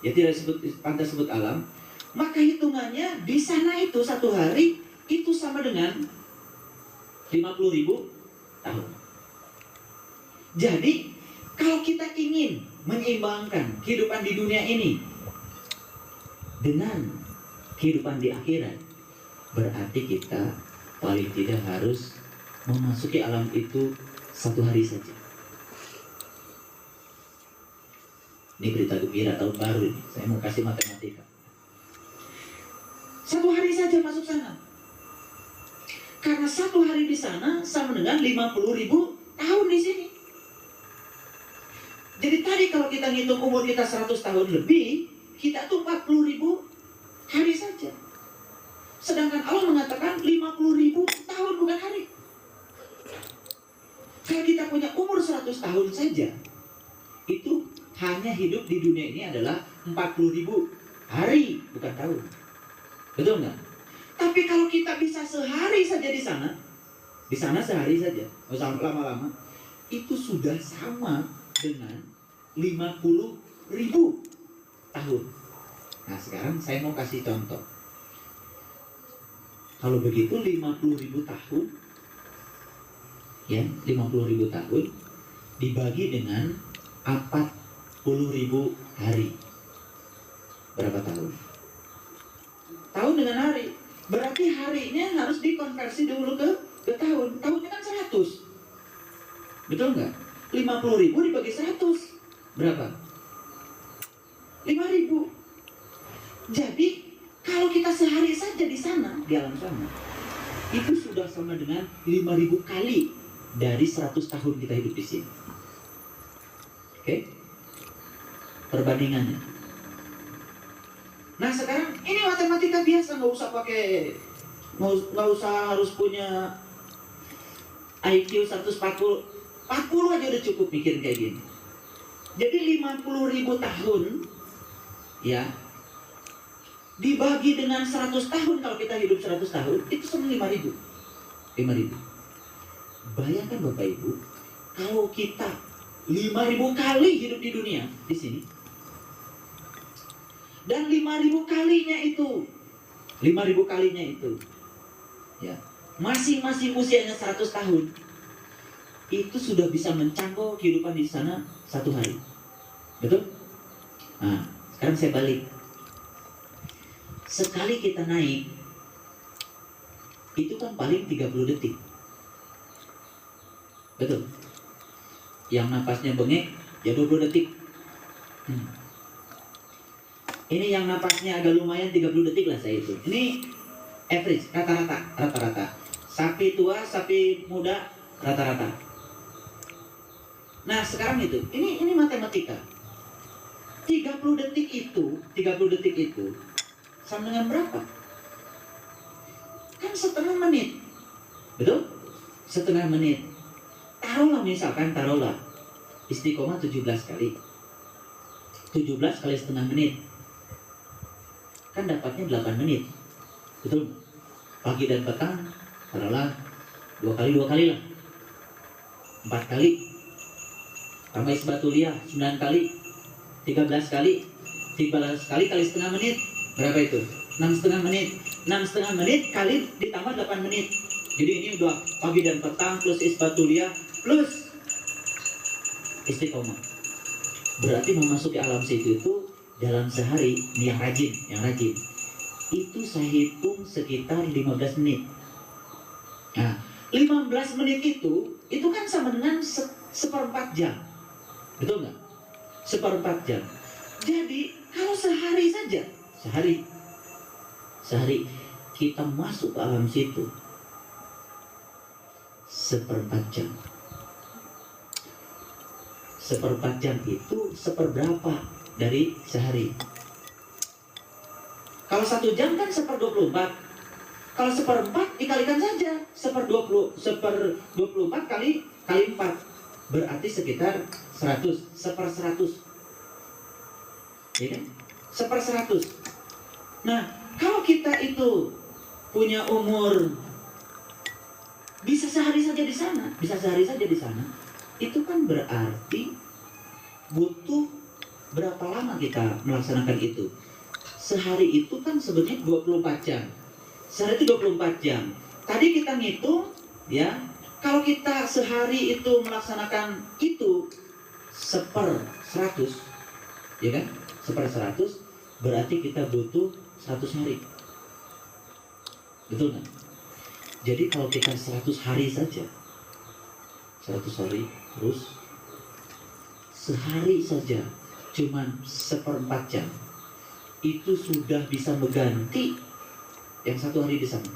ya tidak pantas disebut alam, maka hitungannya di sana itu 1 hari itu sama dengan 50.000 tahun. Jadi kalau kita ingin menyeimbangkan kehidupan di dunia ini dengan kehidupan di akhirat, berarti kita paling tidak harus memasuki alam itu 1 hari saja. Ini berita gembira tahun baru ini. Saya mau kasih matematika. 1 hari saja masuk sana. Karena 1 hari di sana sama dengan 50.000 tahun di sini. Jadi tadi kalau kita ngitung umur kita 100 tahun lebih, kita tuh 40.000 hari saja. Sedangkan Allah mengatakan 50.000 tahun bukan hari. Kalau kita punya umur 100 tahun saja, itu hanya hidup di dunia ini adalah 40.000 hari, bukan tahun. Betul nggak? Tapi kalau kita bisa sehari saja di sana sehari saja, nggak usah lama-lama, itu sudah sama dengan 50.000 tahun. Nah sekarang saya mau kasih contoh. Kalau begitu 50.000 tahun, ya 50.000 tahun dibagi dengan 40.000 hari, berapa tahun? Tahun dengan hari, berarti harinya harus dikonversi dulu ke tahun. Tahunnya kan 100, betul nggak? 50.000 dibagi 100 berapa? 5.000. Jadi kalau kita sehari saja di sana, di alam sana, itu sudah sama dengan 5.000 kali dari 100 tahun kita hidup di sini. Oke? Perbandingannya. Nah sekarang ini matematika biasa, nggak usah harus punya IQ 140 aja udah cukup mikirin kayak gini. Jadi 50.000 tahun ya dibagi dengan 100 tahun, kalau kita hidup 100 tahun itu sama 5.000. Bayangkan Bapak Ibu, kalau kita 5.000 kali hidup di dunia di sini, dan 5.000 kalinya itu ya masing-masing usianya 100 tahun, itu sudah bisa mencakup kehidupan di sana 1 hari. Betul? Nah, sekarang saya balik. Sekali kita naik, itu kan paling 30 detik. Betul? Yang napasnya bengek, ya 20 detik. Ini yang napasnya agak lumayan 30 detik lah saya itu. Ini average, rata-rata. Sapi tua, sapi muda, rata-rata. Nah sekarang itu, ini matematika. 30 detik itu sama dengan berapa? Kan setengah menit. Betul? Setengah menit. Taruhlah istiqomah 17 kali. 17 kali setengah menit. Kan dapatnya 8 menit. Betul? Pagi dan petang, taruhlah 2 kali lah. 4 kali. Tambah isbatuliah 9 kali. 13 kali. 13 kali kali setengah menit. Berapa itu? 6,5 menit. 6,5 menit kali ditambah 8 menit. Jadi ini udah pagi dan petang plus isbatuliah plus istiqomah. Berarti memasuki alam situ itu dalam sehari, yang rajin, itu saya hitung sekitar 15 menit. Nah, 15 menit itu kan sama dengan seperempat jam. Betul nggak? Seperempat jam. Jadi kalau sehari saja, sehari kita masuk ke alam situ seperempat jam. Seperempat jam itu seperberapa dari sehari? Kalau 1 jam kan 1/24. Kalau seperempat dikalikan saja 1/24 kali 4. Berarti sekitar 100. 1/100. Ya kan? 1/100. Nah, kalau kita itu punya umur bisa sehari saja di sana, itu kan berarti butuh berapa lama kita melaksanakan itu? Sehari itu kan sebenarnya 24 jam. Sehari itu 24 jam. Tadi kita ngitung, ya, kalau kita sehari itu melaksanakan itu 1/100, ya kan? 1/100 berarti kita butuh 100 hari. Betul nggak? Jadi kalau kita 100 hari saja, 100 hari, terus sehari saja cuman 1/4 jam, itu sudah bisa mengganti yang 1 hari di sana.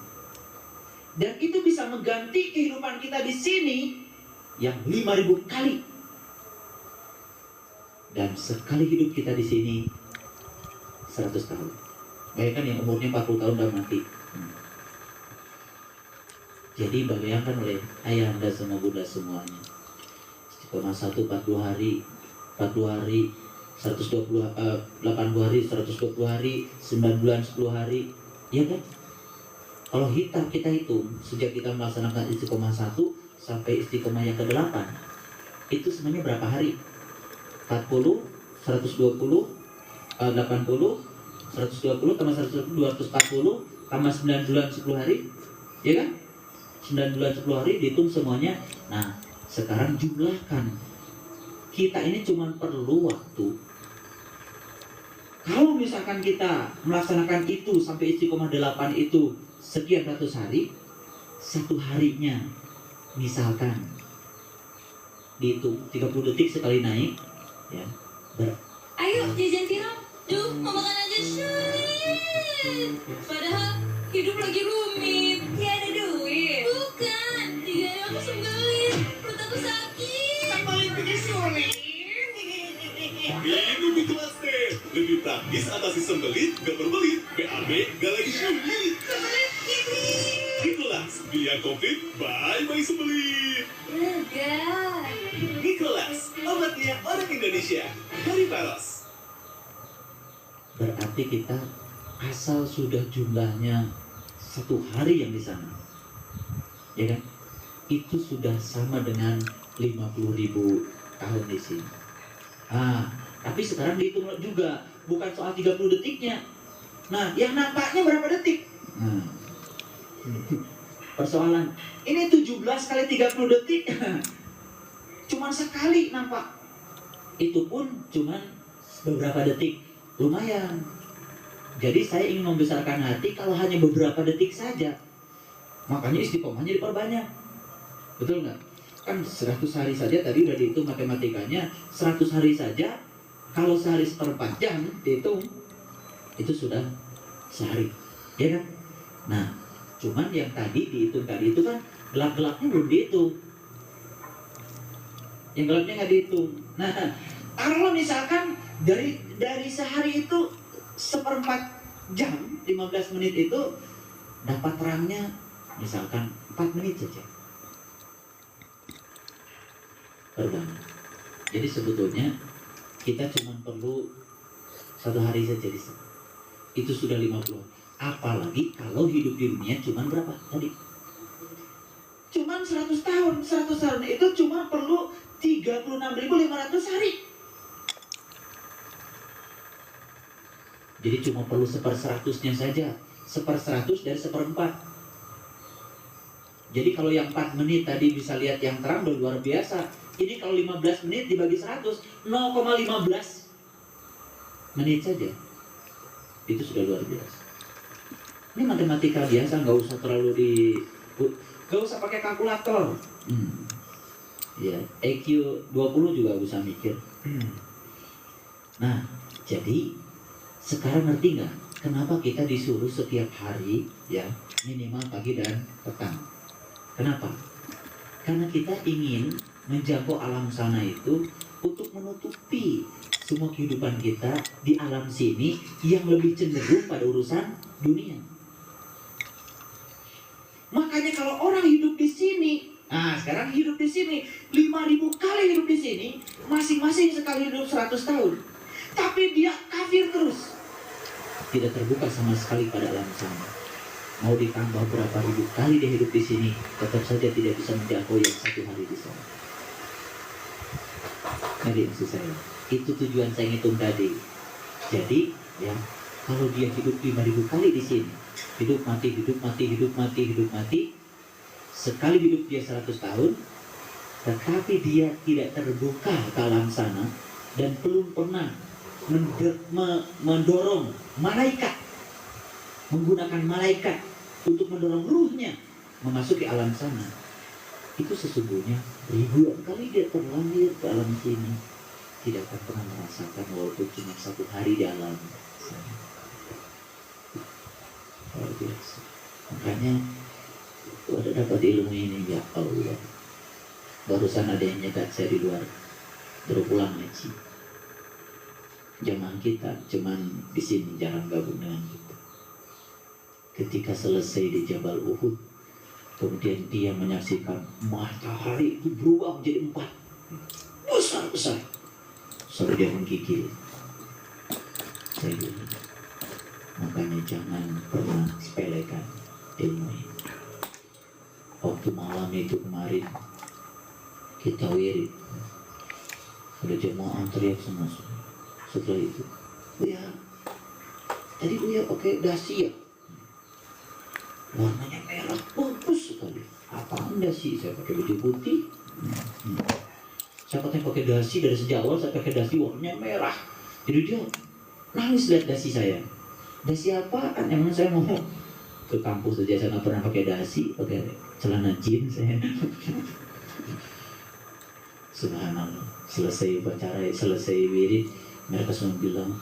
Dan itu bisa mengganti kehidupan kita di sini yang 5.000 kali. Dan sekali hidup kita di sini 100 tahun. Bayangkan yang umurnya 40 tahun udah mati. Jadi bayangkan oleh ayah anda sama bunda semuanya. Istiqomah 1 40 hari, 120 80 hari, 120 hari, 9 bulan 10 hari, ya kan? Kalau kita hitung sejak kita melaksanakan istiqomah 1 sampai istiqomah yang ke-8, itu sebenarnya berapa hari? 40, 120, 80, 120 tambah 120, 240 tambah 9 bulan 10 hari, ya kan? 9 bulan 10 hari dihitung semuanya. Nah, sekarang jumlahkan. Kita ini cuma perlu waktu. Kalau misalkan kita melaksanakan itu sampai istiqomah 8 itu sekian ratus hari, 1 harinya misalkan dihitung 30 detik sekali naik, ya. Ayo jajan tiram. Duh, mau makan aja sulit. Padahal hidup lagi rumit. Ya ada duit. Bukan, tiga aku sembelit. Perut aku sakit. Sembelit bikin sulit. Minum di kelas teh. Lebih praktis atasi sembelit, gak berbelit. BAB gak lagi sulit. Sembelit gini. Nicholas, biar COVID, bye-bye sembelit. Lega. Nicholas, obatnya orang Indonesia. Dari Paros. Berarti kita asal sudah jumlahnya 1 hari yang di sana, ya kan? Itu sudah sama dengan 50.000 tahun di sini. Tapi sekarang dihitung juga, bukan soal 30 detiknya. Nah, yang nampaknya berapa detik? Persoalan, ini 17 kali 30 detik, cuman sekali nampak. Itu pun cuman beberapa detik, lumayan. Jadi saya ingin membesarkan hati kalau hanya beberapa detik saja. Makanya istiqomahnya diperbanyak. Betul nggak? Kan 100 hari saja tadi udah dihitung matematikanya. 100 hari saja, kalau sehari 1/4 jam dihitung, itu sudah sehari. Ya kan? Nah, cuman yang tadi dihitung tadi itu kan gelap-gelapnya belum dihitung. Yang gelapnya nggak dihitung. Nah, kalau misalkan dari sehari itu 1/4 jam, 15 menit itu dapat terangnya misalkan 4 menit saja. Perbanyak. Jadi sebetulnya kita cuma perlu 1 hari saja di sana. Itu sudah 50. Apalagi kalau hidup di dunia cuma berapa tadi? Cuman 100 tahun. 100 tahun itu cuma perlu 36.500 hari. Jadi cuma perlu 1/100-nya saja. 1/100 dari 1/4. Jadi kalau yang 4 menit tadi bisa lihat yang terang udah luar biasa. Ini kalau 15 menit dibagi 100, 0,15 menit saja. Itu sudah luar biasa. Ini matematika biasa, nggak usah terlalu nggak usah pakai kalkulator. Ya, EQ 20 juga bisa mikir. Nah, jadi sekarang ngerti nggak kenapa kita disuruh setiap hari ya minimal pagi dan petang? Kenapa? Karena kita ingin menjangkau alam sana itu untuk menutupi semua kehidupan kita di alam sini yang lebih cenderung pada urusan dunia. Makanya kalau orang hidup di sini, nah sekarang hidup di sini 5.000 kali hidup di sini, masing-masing sekali hidup 100 tahun. Tapi dia kafir terus. Tidak terbuka sama sekali pada alam sana. Mau ditambah berapa ribu kali dia hidup di sini, tetap saja tidak bisa menjangkau yang 1 hari di sana. Jadi maksud saya, itu tujuan saya ngitung tadi. Jadi ya, kalau dia hidup 5.000 kali di sini, hidup mati, hidup mati, hidup mati, hidup mati, sekali hidup dia 100 tahun, tetapi dia tidak terbuka ke alam sana dan belum pernah mendorong malaikat, menggunakan malaikat untuk mendorong ruhnya memasuki alam sana. Itu sesungguhnya ribuan kali dia terlahir ke alam sini, tidak akan pernah merasakan walaupun cuma 1 hari di alam sana. Luar biasa. Makanya ada dapat ilmu ini, ya Allah. Barusan ada yang nyegat saya di luar, baru pulang ngaji. Jamaah kita cuman di sini, jarang gabung dengan kita. Ketika selesai di Jabal Uhud, kemudian dia menyaksikan matahari itu berubah menjadi 4, besar-besar. Sampai dia menggigil. Saya bilang, makanya jangan pernah sepelekan ilmu ini. Waktu malam itu kemarin kita wirid, ada jemaah teriak semua. Setelah itu, Buya, tadi Buya pakai dasi ya? Warnanya merah, bagus sekali. Apaan dasi? Saya pakai baju putih. Saya pakai dasi dari sejak awal, saya pakai dasi warnanya merah. Jadi dia nangis lihat dasi saya. Dasi apaan? Emang saya mau ke kampus saja saya nggak pernah pakai dasi, pakai celana jeans saya. Subhanallah. Selesai upacara, selesai wirid, mereka semua bilang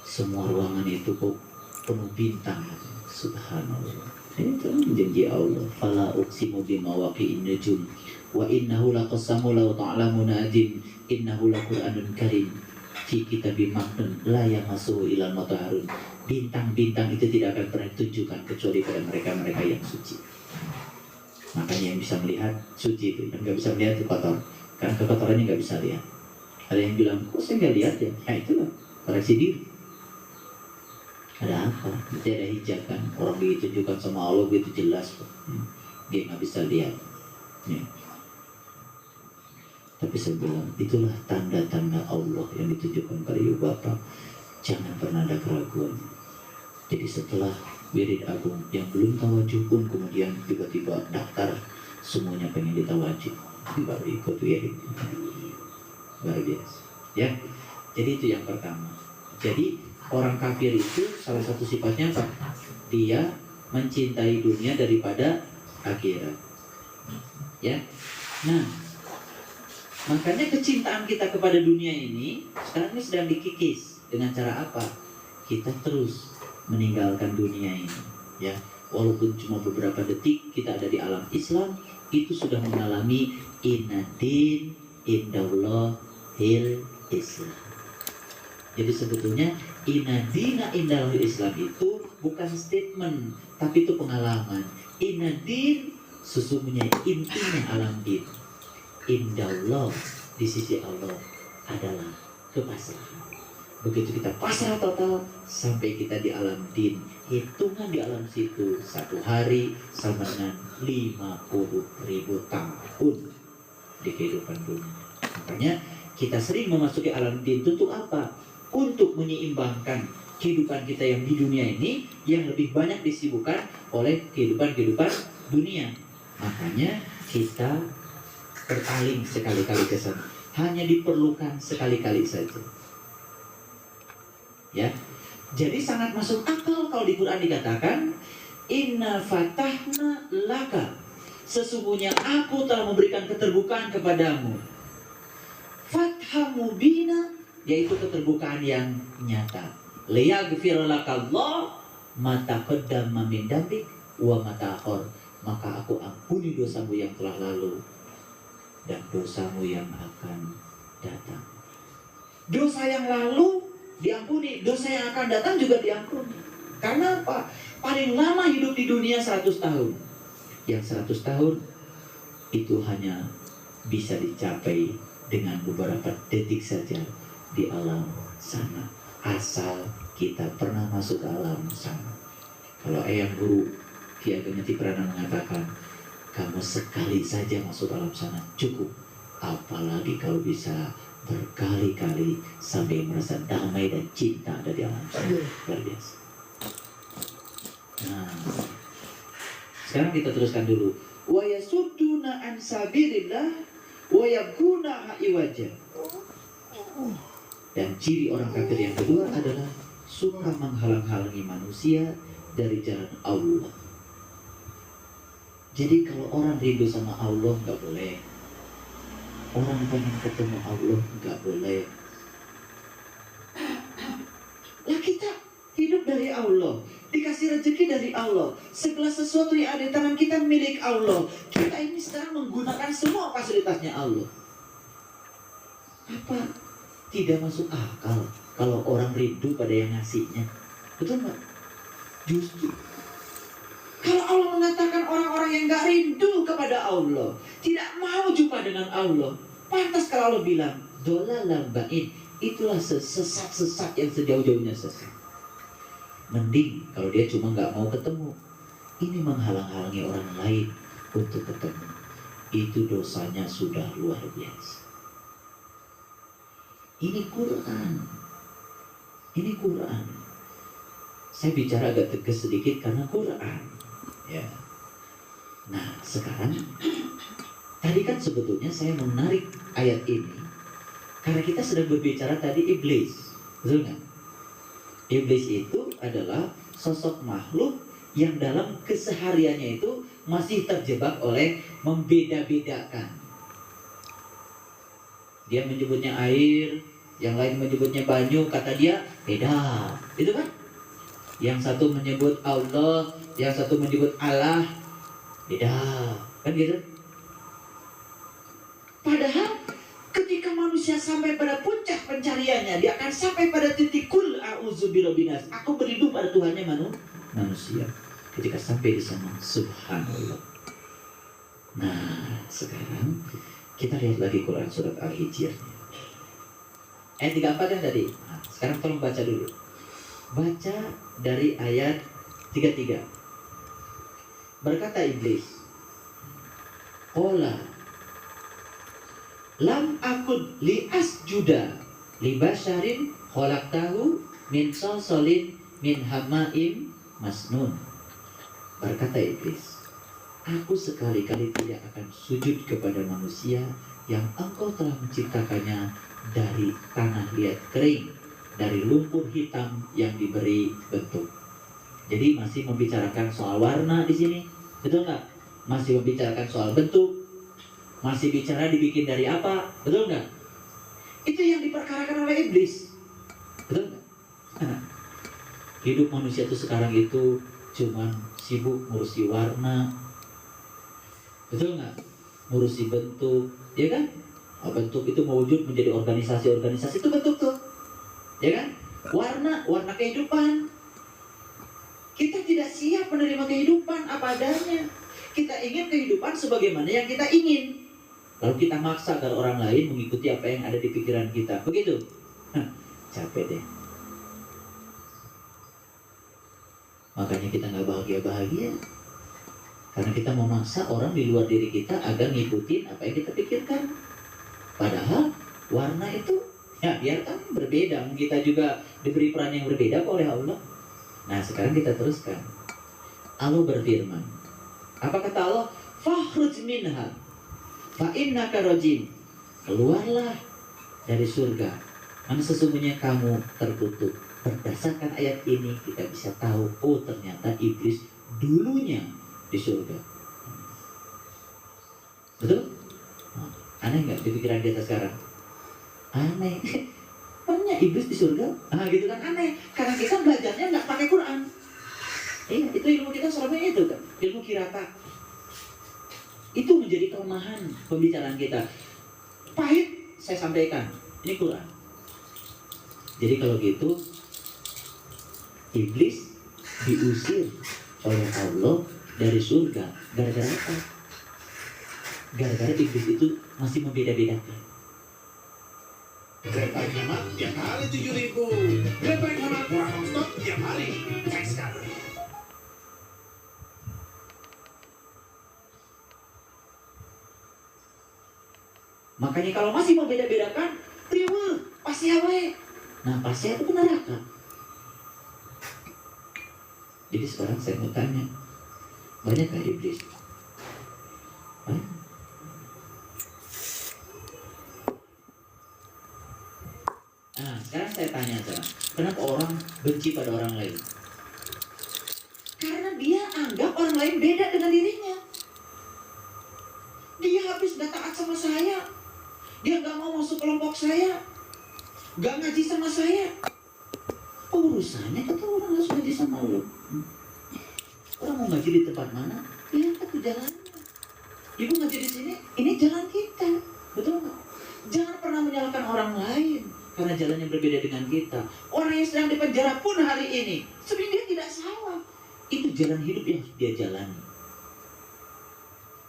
semua ruangan itu kok penuh bintang. Subhanallah. Ini kan janji Allah. Fala uqsimu bima waqi'in nujum wa innahu laqasamu law ta'lamuna adim innahu laqur'anun karim fi kitabim maknun la yamassuhu illa mutahharun. Bintang-bintang itu tidak akan pernah ditunjukkan kecuali pada mereka-mereka yang suci. Makanya yang bisa melihat suci itu, yang nggak bisa melihat itu kotor. Karena kekotorannya nggak bisa lihat. Ada yang bilang, kok saya nggak lihat ya? Ya itulah, koreksi diri. Ada apa? Berarti ada hijab kan? Orang ditunjukkan sama Allah begitu jelas. Dia nggak bisa lihat. Ya. Tapi saya bilang, itulah tanda-tanda Allah yang ditunjukkan pada ibu bapak. Jangan pernah ada keraguan. Jadi setelah wirid agung yang belum tawajuh pun kemudian tiba-tiba daftar semuanya pengen ditawajuh. Baru ikut wirid. Luar biasa. Ya. Jadi itu yang pertama. Jadi orang kafir itu salah satu sifatnya apa? Dia mencintai dunia daripada akhirat. Ya. Nah, makanya kecintaan kita kepada dunia ini sekarang ini sedang dikikis. Dengan cara apa? Kita terus meninggalkan dunia ini. Ya, walaupun cuma beberapa detik kita ada di alam Islam, itu sudah mengalami inadin indallah hil Islam. Jadi sebetulnya inadina indallah Islam itu bukan statement, tapi itu pengalaman. Inadin sesungguhnya intinya alam din. Indallah di sisi Allah adalah kepasrahan. Begitu kita pasrah total sampai kita di alam din, hitungan di alam situ 1 hari sama dengan 50.000 tahun di kehidupan dunia. Makanya kita sering memasuki alam din itu untuk apa? Untuk menyeimbangkan kehidupan kita yang di dunia ini yang lebih banyak disibukkan oleh kehidupan dunia. Makanya kita berpaling sekali-kali ke sana. Hanya diperlukan sekali-kali saja. Ya. Jadi sangat masuk akal kalau di Quran dikatakan inna fatahna laka. Sesungguhnya aku telah memberikan keterbukaan kepadamu. Fathah mubina, yaitu keterbukaan yang nyata. Liyaghfir lakallah ma taqaddama min dambik wa ma ta'akhkhar. Maka aku ampuni dosamu yang telah lalu dan dosamu yang akan datang. Dosa yang lalu diampuni, dosa yang akan datang juga diampuni. Karena apa? Paling lama hidup di dunia 100 tahun. Yang 100 tahun itu hanya bisa dicapai dengan beberapa detik saja di alam sana. Asal kita pernah masuk ke alam sana. Kalau Eyang Guru Ki Ageng Niti-Prana mengatakan, kamu sekali saja masuk alam sana cukup. Apalagi kalau bisa berkali-kali sampai merasa damai dan cinta ada di alam sana. Luar biasa. Nah, sekarang kita teruskan dulu. Wa yasudduna an sabilillah wa yabghuna iwaja. Dan ciri orang kafir yang kedua adalah suka menghalang-halangi manusia dari jalan Allah. Jadi kalau orang rindu sama Allah nggak boleh. Orang pengen ketemu Allah nggak boleh. Lah kita hidup dari Allah, dikasih rezeki dari Allah, segala sesuatu yang ada di tangan kita milik Allah. Kita ini sekarang menggunakan semua fasilitasnya Allah. Apa tidak masuk akal kalau orang rindu pada yang ngasihnya? Betul nggak? Justru kalau Allah mengatakan orang-orang yang gak rindu kepada Allah, tidak mau jumpa dengan Allah, pantas kalau Allah bilang dolalan ba'id, itulah sesat-sesat yang sejauh-jauhnya sesat. Mending kalau dia cuma gak mau ketemu, ini menghalang-halangi orang lain untuk ketemu. Itu dosanya sudah luar biasa. Ini Quran. Ini Quran. Saya bicara agak tegas sedikit karena Quran. Ya. Nah, sekarang tadi kan sebetulnya saya menarik ayat ini karena kita sedang berbicara tadi iblis. Betul nggak? Iblis itu adalah sosok makhluk yang dalam kesehariannya itu masih terjebak oleh membeda-bedakan. Dia menyebutnya air, yang lain menyebutnya banyu, kata dia beda. Itu kan? Yang satu menyebut Allah, yang satu menyebut Allah, beda. Kan gitu? Padahal ketika manusia sampai pada puncak pencariannya, dia akan sampai pada titik kul a'udzu birabbinas. Aku berlindung pada Tuhannya manusia. Ketika sampai di sana, subhanallah. Nah, sekarang kita lihat lagi Quran surat Al-Hijr. Ayat 34 kan tadi. Nah, sekarang tolong baca dulu. Baca dari ayat 33. Berkata iblis, Qala lam akun li asjuda li basyarin khalaqtahu min salsalin min hamaim masnun. Berkata iblis, aku sekali-kali tidak akan sujud kepada manusia yang engkau telah menciptakannya dari tanah liat kering, dari lumpur hitam yang diberi bentuk. Jadi masih membicarakan soal warna di sini, betul nggak? Masih membicarakan soal bentuk, masih bicara dibikin dari apa, betul nggak? Itu yang diperkarakan oleh iblis, betul nggak? Hidup manusia itu sekarang itu cuman sibuk ngurusi warna, betul nggak? Ngurusi bentuk, ya kan? Bentuk itu mewujud menjadi organisasi-organisasi, itu bentuk tuh. Ya kan? Warna kehidupan. Kita tidak siap menerima kehidupan apa adanya. Kita ingin kehidupan sebagaimana yang kita ingin. Lalu kita maksa agar orang lain mengikuti apa yang ada di pikiran kita. Begitu? Capek deh. Makanya kita nggak bahagia-bahagia. Karena kita memaksa orang di luar diri kita agar ngikutin apa yang kita pikirkan. Padahal warna itu ya biarkan berbeda. Kita juga diberi peran yang berbeda oleh Allah. Nah sekarang kita teruskan. Allah berfirman. Apa kata Allah? Fakhruj minha fa innaka rajim. Keluarlah dari surga. Karena sesungguhnya kamu terkutuk. Berdasarkan ayat ini kita bisa tahu, oh ternyata iblis dulunya di surga. Betul? Aneh nggak di pikiran kita sekarang? Aneh. Makanya iblis di surga? Gitu kan aneh. Karena kita belajarnya nggak pakai Quran. Iya, itu ilmu kita selama itu kan, ilmu kirata. Itu menjadi kelemahan pembicaraan kita. Pahit saya sampaikan, ini Quran. Jadi kalau gitu iblis diusir oleh Allah dari surga gara-gara apa? Gara-gara iblis itu masih membeda-bedakan. Kereta hemat tiap hari 7.000. Kereta hemat murah non-stop tiap hari. Cek sekarang. Makanya kalau masih membeda-bedakan, riweuh, pasti awe. Nah, pasti itu ke neraka. Jadi sekarang saya mau tanya, banyakkah iblis? Banyak. Nah, sekarang saya tanya sekarang, kenapa orang benci pada orang lain? Karena dia anggap orang lain beda dengan dirinya. Dia habis gak taat sama saya. Dia gak mau masuk kelompok saya. Gak ngaji sama saya. Urusannya kata orang harus ngaji sama lu. Orang mau ngaji di tempat mana? Lihat tuh jalannya. Ibu ngaji di sini, ini jalan kita. Betul nggak? Jangan pernah menyalahkan orang lain karena jalannya berbeda dengan kita. Orang yang sedang di penjara pun hari ini sebenarnya dia tidak salah. Itu jalan hidup yang harus dia jalani.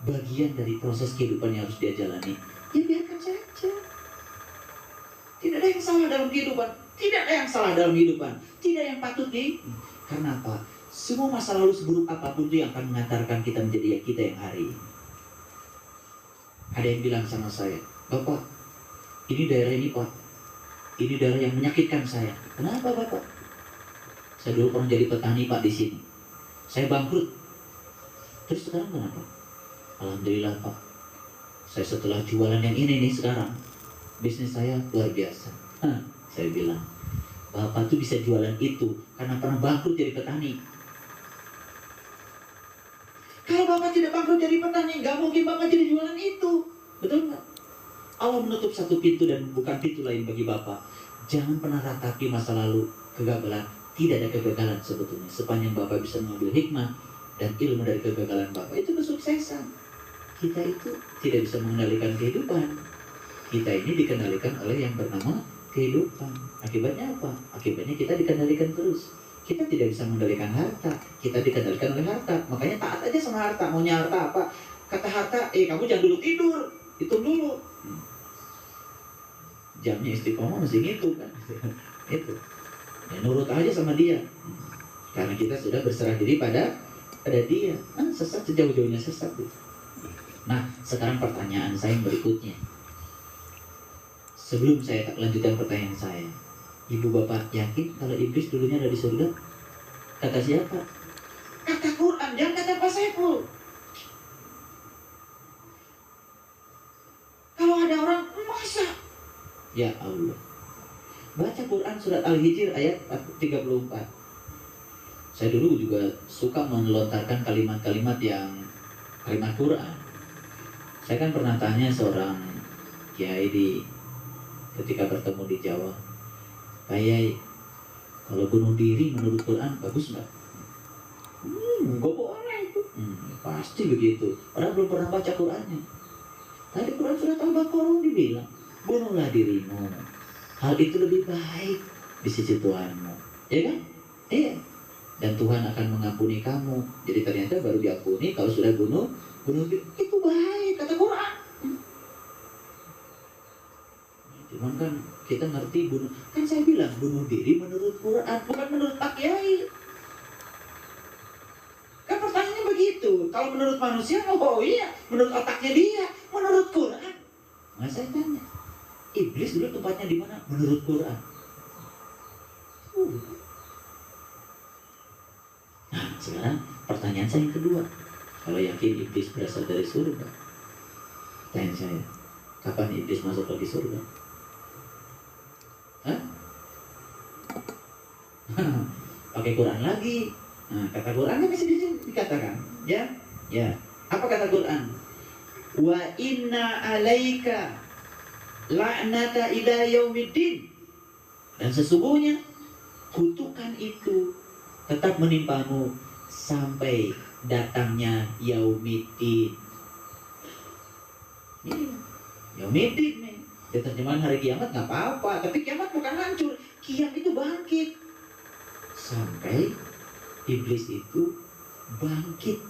Bagian dari proses kehidupan yang harus dia jalani. Ya biarkan saja. Tidak ada yang salah dalam kehidupan. Tidak ada yang salah dalam kehidupan. Tidak yang patut di. Karena apa? Semua masa lalu seburuk apapun itu yang akan mengantarkan kita menjadi kita yang hari ini. Ada yang bilang sama saya, Bapak, ini daerah ini Pak, ini daerah yang menyakitkan saya. Kenapa Bapak? Saya dulu pernah jadi petani Pak di sini. Saya bangkrut. Terus sekarang kenapa? Alhamdulillah Pak. Saya setelah jualan yang ini nih sekarang, bisnis saya luar biasa. Saya bilang, Bapak tuh bisa jualan itu karena pernah bangkrut jadi petani. Kalau Bapak tidak bangkrut jadi petani, nggak mungkin Bapak jadi jualan itu. Betul nggak? Allah menutup satu pintu dan bukan pintu lain bagi Bapak. Jangan pernah ratapi masa lalu kegagalan. Tidak ada kegagalan sebetulnya. Sepanjang Bapak bisa mengambil hikmah dan ilmu dari kegagalan Bapak, itu kesuksesan. Kita itu tidak bisa mengendalikan kehidupan. Kita ini dikendalikan oleh yang bernama kehidupan. Akibatnya apa? Akibatnya kita dikendalikan terus. Kita tidak bisa mengendalikan harta. Kita dikendalikan oleh harta. Makanya taat aja sama harta. Maunya harta apa? Kata harta, kamu jangan dulu tidur. Hitung dulu. Jamnya istiqomah masih gitu kan. Itu. Ya nurut aja sama dia. Karena kita sudah berserah diri pada dia. Sesat sejauh-jauhnya sesat. Nah, sekarang pertanyaan saya yang berikutnya. Sebelum saya lanjutkan pertanyaan saya, Ibu Bapak yakin kalau iblis dulunya ada di surga? Kata siapa? Kata Quran, jangan kata Pak Saiful. Kalau ada orang, masa? Ya Allah. Baca Quran surat Al-Hijr ayat 34. Saya dulu juga suka melontarkan kalimat-kalimat yang kalimat Quran. Saya kan pernah tanya seorang kiai ketika bertemu di Jawa, Pak Yai, kalau bunuh diri menurut Quran bagus nggak? Gak boleh itu. Pasti begitu. Orang belum pernah baca Qurannya. Tadi Quran surat Al-Baqarah dibilang, bunuhlah dirimu. Hal itu lebih baik di sisi Tuhanmu. Ya kan? Iya. Dan Tuhan akan mengampuni kamu. Jadi ternyata baru diampuni kalau sudah bunuh diri. Itu baik, kata Quran. Cuman kan kita ngerti bunuh, kan saya bilang bunuh diri menurut Quran, bukan menurut Pak Kiai. Kan pertanyaannya begitu. Kalau menurut manusia, oh iya, menurut otaknya dia, menurut Quran. Nah saya tanya, iblis dulu tempatnya di mana? Menurut Quran. Nah sekarang pertanyaan saya yang kedua, kalau yakin iblis berasal dari surga, tanya saya, kapan iblis masuk lagi surga? Hah? Pakai Quran lagi. Nah, kata Quran kan bisa dikatakan, ya, ya. Apa kata Quran? Wa inna alaika la'nata ila yaumiddin. Dan sesungguhnya kutukan itu tetap menimpamu sampai datangnya yaumiddin. Ini yaumiddin nih. Di terjemahan hari kiamat nggak apa-apa, tapi kiamat bukan hancur, kiamat itu bangkit. Sampai iblis itu bangkit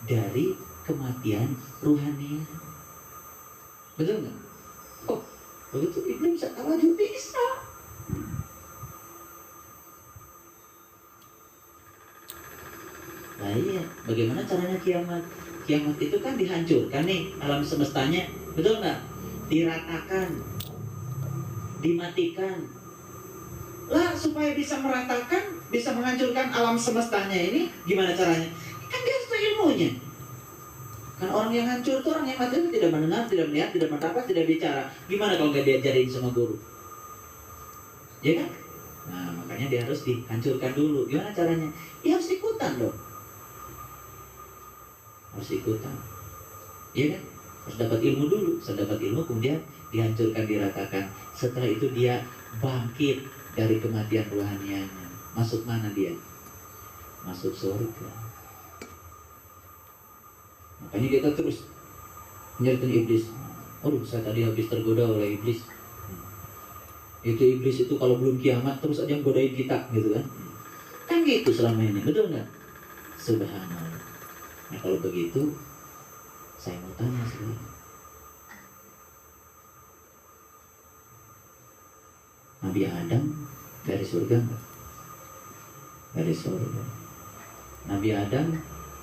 dari kematian ruhani. Betul nggak? Oh, begitu iblis bisa tawajud, bisa. Nah iya, bagaimana caranya kiamat? Kiamat itu kan dihancurkan nih alam semestanya, betul nggak? Diratakan, dimatikan. Lah supaya bisa meratakan, bisa menghancurkan alam semestanya ini, gimana caranya? Kan dia harus ilmunya. Kan orang yang hancur itu orang yang mati itu tidak mendengar, tidak melihat, tidak mendapat, tidak bicara. Gimana kalau nggak diajarin sama guru? Ya kan? Nah makanya dia harus dihancurkan dulu. Gimana caranya? Ya harus ikutan dong. Harus ikutan. Iya kan? Harus dapat ilmu dulu. Setelah dapat ilmu kemudian dihancurkan, diratakan. Setelah itu dia bangkit dari kematian rohanianya. Masuk mana dia? Masuk surga. Makanya kita terus menyertai iblis. Aduh, saya tadi habis tergoda oleh iblis. Itu iblis itu kalau belum kiamat terus aja godain kita, gitu kan? Kan gitu selama ini, betul nggak? Subhanallah. Nah kalau begitu, saya mau tanya sekarang. Nabi Adam dari surga nggak? Dari surga. Nabi Adam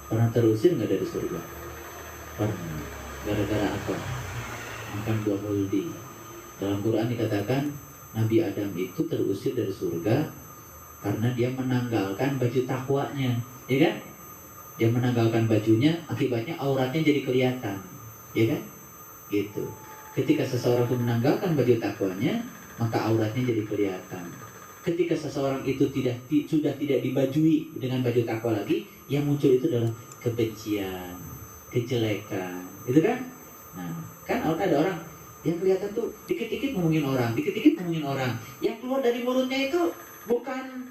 pernah terusir nggak dari surga? Pernah. Gara-gara apa? Makan buah huldi. Dalam Quran dikatakan Nabi Adam itu terusir dari surga karena dia menanggalkan baju takwanya, ya kan? Dia menanggalkan bajunya, akibatnya auratnya jadi kelihatan, ya kan? Gitu. Ketika seseorang itu menanggalkan baju takwanya, maka auratnya jadi kelihatan. Ketika seseorang itu sudah tidak dibajui dengan baju takwa lagi, yang muncul itu adalah kebencian, kejelekan, gitu kan? Nah, kan ada orang yang kelihatan tuh dikit-dikit ngomongin orang, dikit-dikit ngomongin orang. Yang keluar dari mulutnya itu bukan,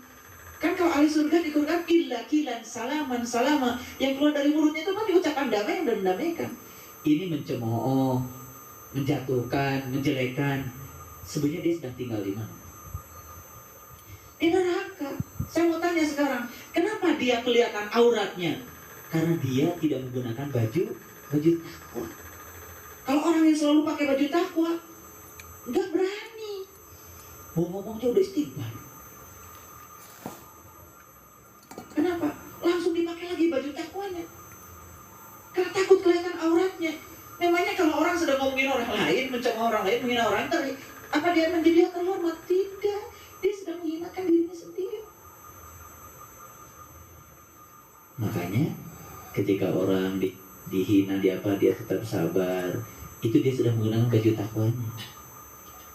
kan kalau ahli surga di Quran illa kilan salaman salama, yang keluar dari mulutnya itu kan diucapkan damai dan mendamaikan. Ini mencemooh, menjatuhkan, menjelekan. Sebenarnya dia sedang tinggal di mana? Di neraka. Saya mau tanya sekarang, kenapa dia kelihatan auratnya? Karena dia tidak menggunakan baju takwa. Kalau orang yang selalu pakai baju takwa, nggak berani. Mau ngomong aja udah istighfar. Kenapa? Langsung dipakai lagi baju takwanya. Karena takut kelihatan auratnya. Memangnya kalau orang sedang ngomongin orang lain, mencemooh orang lain, menghina orang lain, apa dia menjadi terhormat? Tidak. Dia sedang menghinakan dirinya sendiri. Makanya ketika orang dihina, dia tetap sabar. Itu dia sedang menggunakan baju takwanya.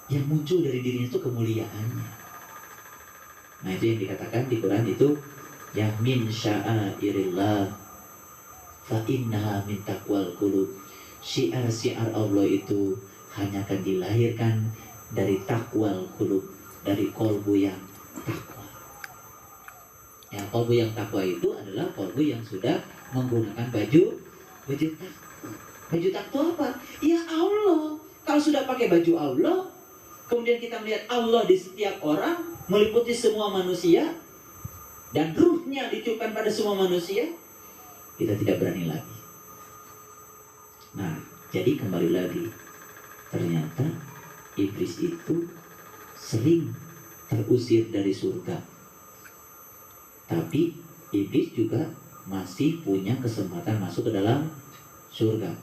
Yang muncul dari dirinya itu kemuliaannya. Nah itu yang dikatakan di Quran itu ya min sya'airillah fa innaha min taqwal qulub. Syiar-syiar Allah itu hanya akan dilahirkan dari takwal qulub, dari kolbu yang takwa. Yang kolbu yang takwa itu adalah kolbu yang sudah menggunakan baju takwa. Baju takwa apa? Ya Allah. Kalau sudah pakai baju Allah, kemudian kita melihat Allah di setiap orang, meliputi semua manusia, dan ruhnya ditiupkan pada semua manusia, kita tidak berani lagi. Nah, jadi kembali lagi, ternyata iblis itu sering terusir dari surga. Tapi iblis juga masih punya kesempatan masuk ke dalam surga.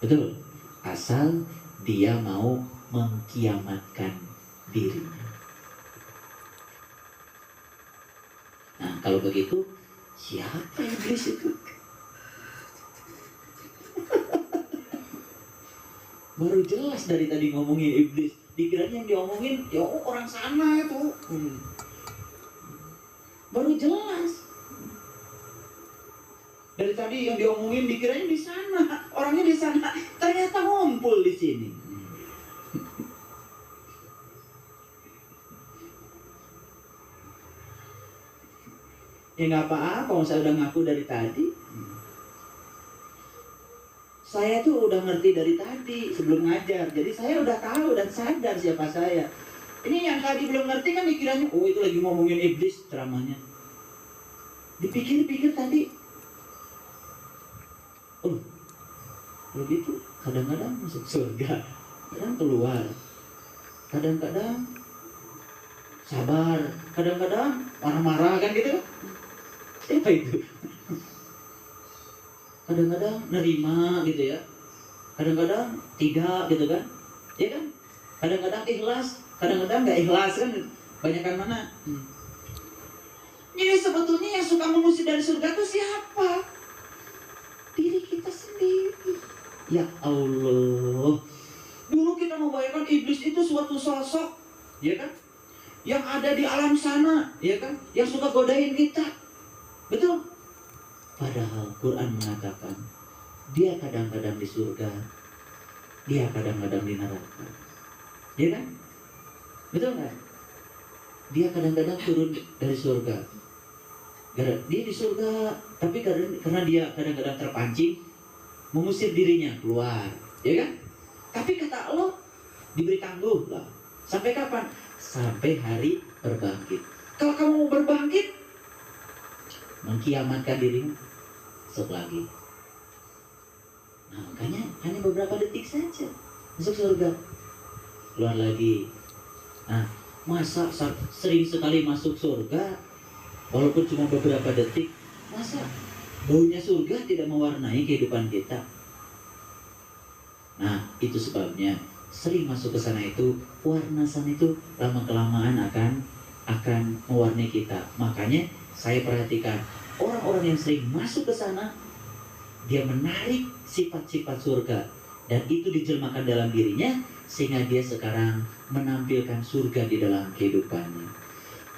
Betul? Asal dia mau mengkiamatkan dirinya. Nah, kalau begitu, siapa iblis itu? Baru jelas dari tadi ngomongin iblis. Dikiranya yang diomongin, ya orang sana itu. Baru jelas. Dari tadi yang diomongin dikiranya di sana, orangnya di sana, ternyata ngumpul di sini. Ya nggak apa-apa, saya udah ngaku dari tadi. Saya tuh udah ngerti dari tadi sebelum ngajar, jadi saya udah tahu dan sadar siapa saya. Ini yang tadi belum ngerti kan dikiranya, oh itu lagi ngomongin iblis ceramahnya. Dipikir-pikir tadi, oh kalau gitu kadang-kadang masuk surga, kadang keluar, kadang-kadang sabar, kadang-kadang marah-marah kan gitu. Siapa itu? Kadang-kadang nerima gitu ya, kadang-kadang tidak gitu kan, ya kan? Kadang-kadang ikhlas, kadang-kadang nggak ikhlas kan, banyakan mana? Jadi sebetulnya yang suka mengusir dari surga itu siapa? Diri kita sendiri. Ya Allah, dulu kita membayangkan iblis itu suatu sosok, ya kan? Yang ada di alam sana, ya kan? Yang suka godain kita, betul? Padahal Quran mengatakan dia kadang-kadang di surga, dia kadang-kadang di neraka, ya kan? Betul nggak? Dia kadang-kadang turun dari surga, dia di surga, tapi karena dia kadang-kadang terpancing mengusir dirinya keluar, ya kan? Tapi kata Allah diberi tangguh lah. Sampai kapan? Sampai hari berbangkit. Kalau kamu mau berbangkit, mengkiamatkan dirimu, masuk lagi. Nah, makanya hanya beberapa detik saja masuk surga, keluar lagi. Nah, masa sering sekali masuk surga, walaupun cuma beberapa detik, masa baunya surga tidak mewarnai kehidupan kita? Nah, itu sebabnya sering masuk ke sana itu, warna sana itu lama-kelamaan akan mewarnai kita. Makanya saya perhatikan orang-orang yang sering masuk ke sana, dia menarik sifat-sifat surga, dan itu dijelmakan dalam dirinya sehingga dia sekarang menampilkan surga di dalam kehidupannya.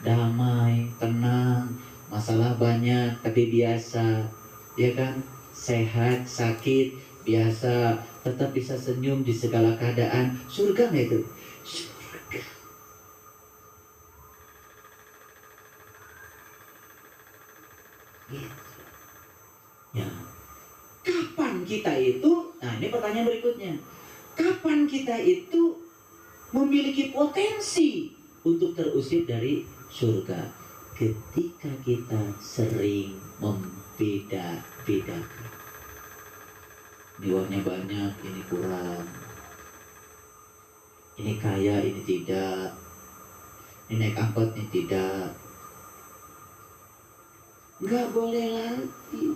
Damai, tenang, masalah banyak tapi biasa, ya kan? Sehat, sakit, biasa, tetap bisa senyum di segala keadaan. Surga nggak itu? Surga. Gitu. Ya. Kapan kita itu? Nah, ini pertanyaan berikutnya. Kapan kita itu memiliki potensi untuk terusir dari surga? Ketika kita sering membeda-bedakan. Ini uangnya banyak, ini kurang. Ini kaya, ini tidak. Ini naik angkot, ini tidak. Nggak boleh lagi.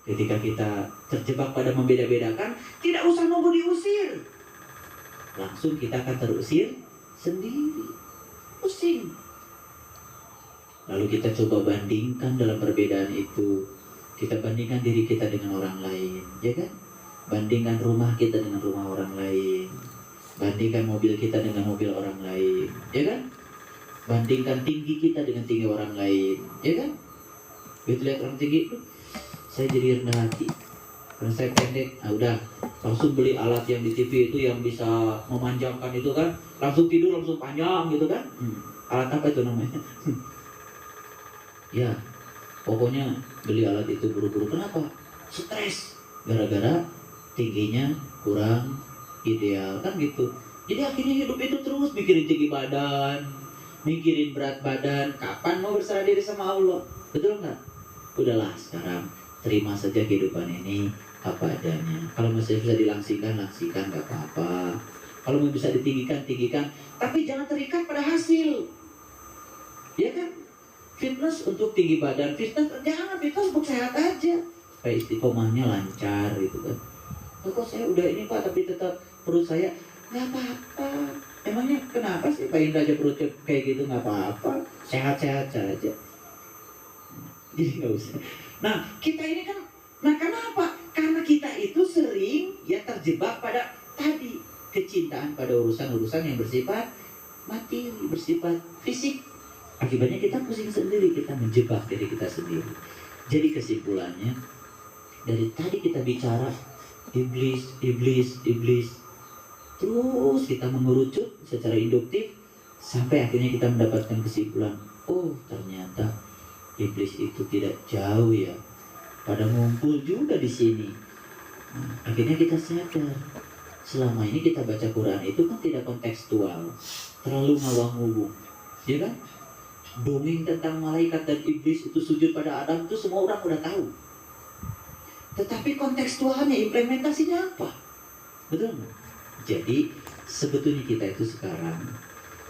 Ketika kita terjebak pada membeda-bedakan, tidak usah nunggu diusir. Langsung kita akan terusir sendiri. Pusing. Lalu kita coba bandingkan dalam perbedaan itu. Kita bandingkan diri kita dengan orang lain, ya kan? Bandingkan rumah kita dengan rumah orang lain. Bandingkan mobil kita dengan mobil orang lain, ya kan? Bandingkan tinggi kita dengan tinggi orang lain, ya kan? Begitu lihat orang tinggi, saya jadi rendah hati. Karena saya pendek, nah udah langsung beli alat yang di TV itu yang bisa memanjangkan itu kan, langsung tidur langsung panjang gitu kan? Alat apa itu namanya? Ya, pokoknya beli alat itu buru-buru. Kenapa? Stres, gara-gara tingginya kurang ideal kan gitu. Jadi akhirnya hidup itu terus mikirin tinggi badan, mikirin berat badan. Kapan mau berserah diri sama Allah? Betul nggak? Udahlah sekarang terima saja kehidupan ini apa adanya. Kalau masih bisa dilangsingkan, langsingkan, nggak apa-apa. Kalau mau bisa ditinggikan, tinggikan. Tapi jangan terikat pada hasil. Ya kan? Fitness untuk tinggi badan, fitness jangan, fitness untuk sehat aja. Supaya istiqomahnya lancar gitu kan. Oh, kok saya udah ini Pak, tapi tetap perut saya nggak apa-apa. Emangnya kenapa sih Pak Indra aja perutnya kayak gitu, nggak apa-apa. Sehat-sehat saja. Jadi nggak usah. Nah, kita ini kan, nah kenapa? Karena kita itu sering ya terjebak pada tadi kecintaan pada urusan-urusan yang bersifat materi, bersifat fisik. Akibatnya kita pusing sendiri, kita menjebak diri kita sendiri. Jadi kesimpulannya, dari tadi kita bicara iblis, iblis, iblis, terus kita mengerucut secara induktif sampai akhirnya kita mendapatkan kesimpulan, oh ternyata iblis itu tidak jauh ya, pada ngumpul juga di sini. Nah, akhirnya kita sadar, selama ini kita baca Quran itu kan tidak kontekstual, terlalu ngawang-ngawung, ya kan? Dongeng tentang malaikat dan iblis itu sujud pada Adam itu semua orang udah tahu. Tetapi kontekstualnya, implementasinya apa? Betul nggak? Jadi sebetulnya kita itu sekarang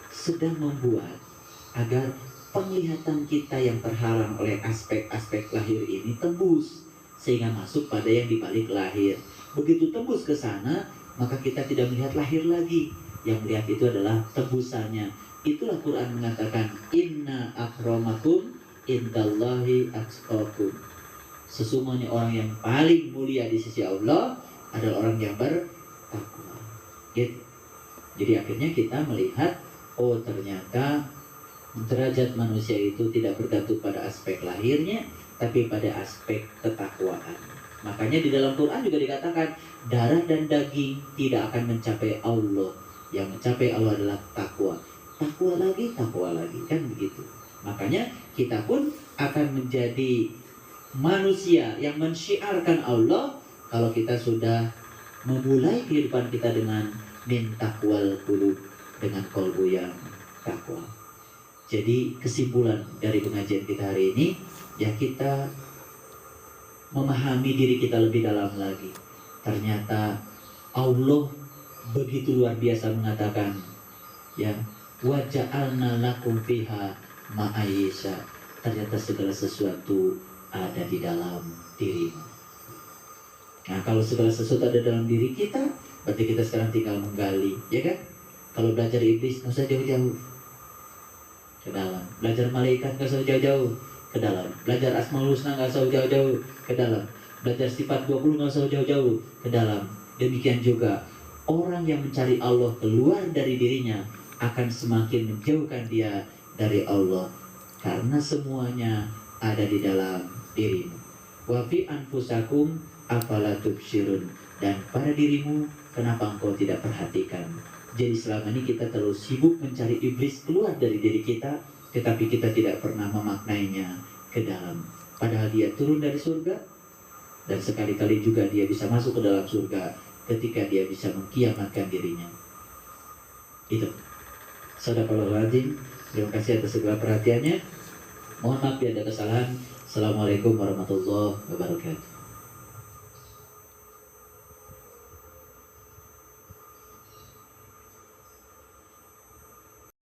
sedang membuat agar penglihatan kita yang terhalang oleh aspek-aspek lahir ini tembus, sehingga masuk pada yang dibalik lahir. Begitu tembus ke sana, maka kita tidak melihat lahir lagi. Yang melihat itu adalah tembusannya. Itulah Quran mengatakan, inna akramakum indallahi atqakum. Sesungguhnya orang yang paling mulia di sisi Allah adalah orang yang bertakwa. Gitu. Jadi akhirnya kita melihat, oh ternyata derajat manusia itu tidak bergantung pada aspek lahirnya, tapi pada aspek ketakwaan. Makanya di dalam Quran juga dikatakan, darah dan daging tidak akan mencapai Allah. Yang mencapai Allah adalah takwa. Takwa lagi, kan begitu. Makanya kita pun akan menjadi manusia yang mensyiarkan Allah kalau kita sudah memulai kehidupan kita dengan min taqwal qulub, dengan qalbu yang takwa. Jadi kesimpulan dari pengajian kita hari ini, ya kita memahami diri kita lebih dalam lagi. Ternyata Allah begitu luar biasa mengatakan, ya, wa ja'alna lakum fiha ma'ayisha. Ternyata segala sesuatu ada di dalam dirimu. Nah, kalau segala sesuatu ada dalam diri kita, berarti kita sekarang tinggal menggali, ya kan? Kalau belajar iblis, nggak usah jauh-jauh ke dalam. Belajar malaikat, nggak usah jauh-jauh ke dalam. Belajar Asmaul Husna, nggak usah jauh-jauh ke dalam. Belajar sifat 20, nggak usah jauh-jauh ke dalam. Demikian juga orang yang mencari Allah keluar dari dirinya akan semakin menjauhkan dia dari Allah, karena semuanya ada di dalam dirimu. Wa fi anfusakum afala tubsirun, dan pada dirimu kenapa engkau tidak perhatikan. Jadi selama ini kita terlalu sibuk mencari iblis keluar dari diri kita, tetapi kita tidak pernah memaknainya ke dalam. Padahal dia turun dari surga, dan sekali-kali juga dia bisa masuk ke dalam surga ketika dia bisa mengkiamatkan dirinya. Itu. Sadaqallahul-azim. Terima kasih atas segala perhatiannya. Mohon maaf bila ada kesalahan. Assalamualaikum warahmatullahi wabarakatuh.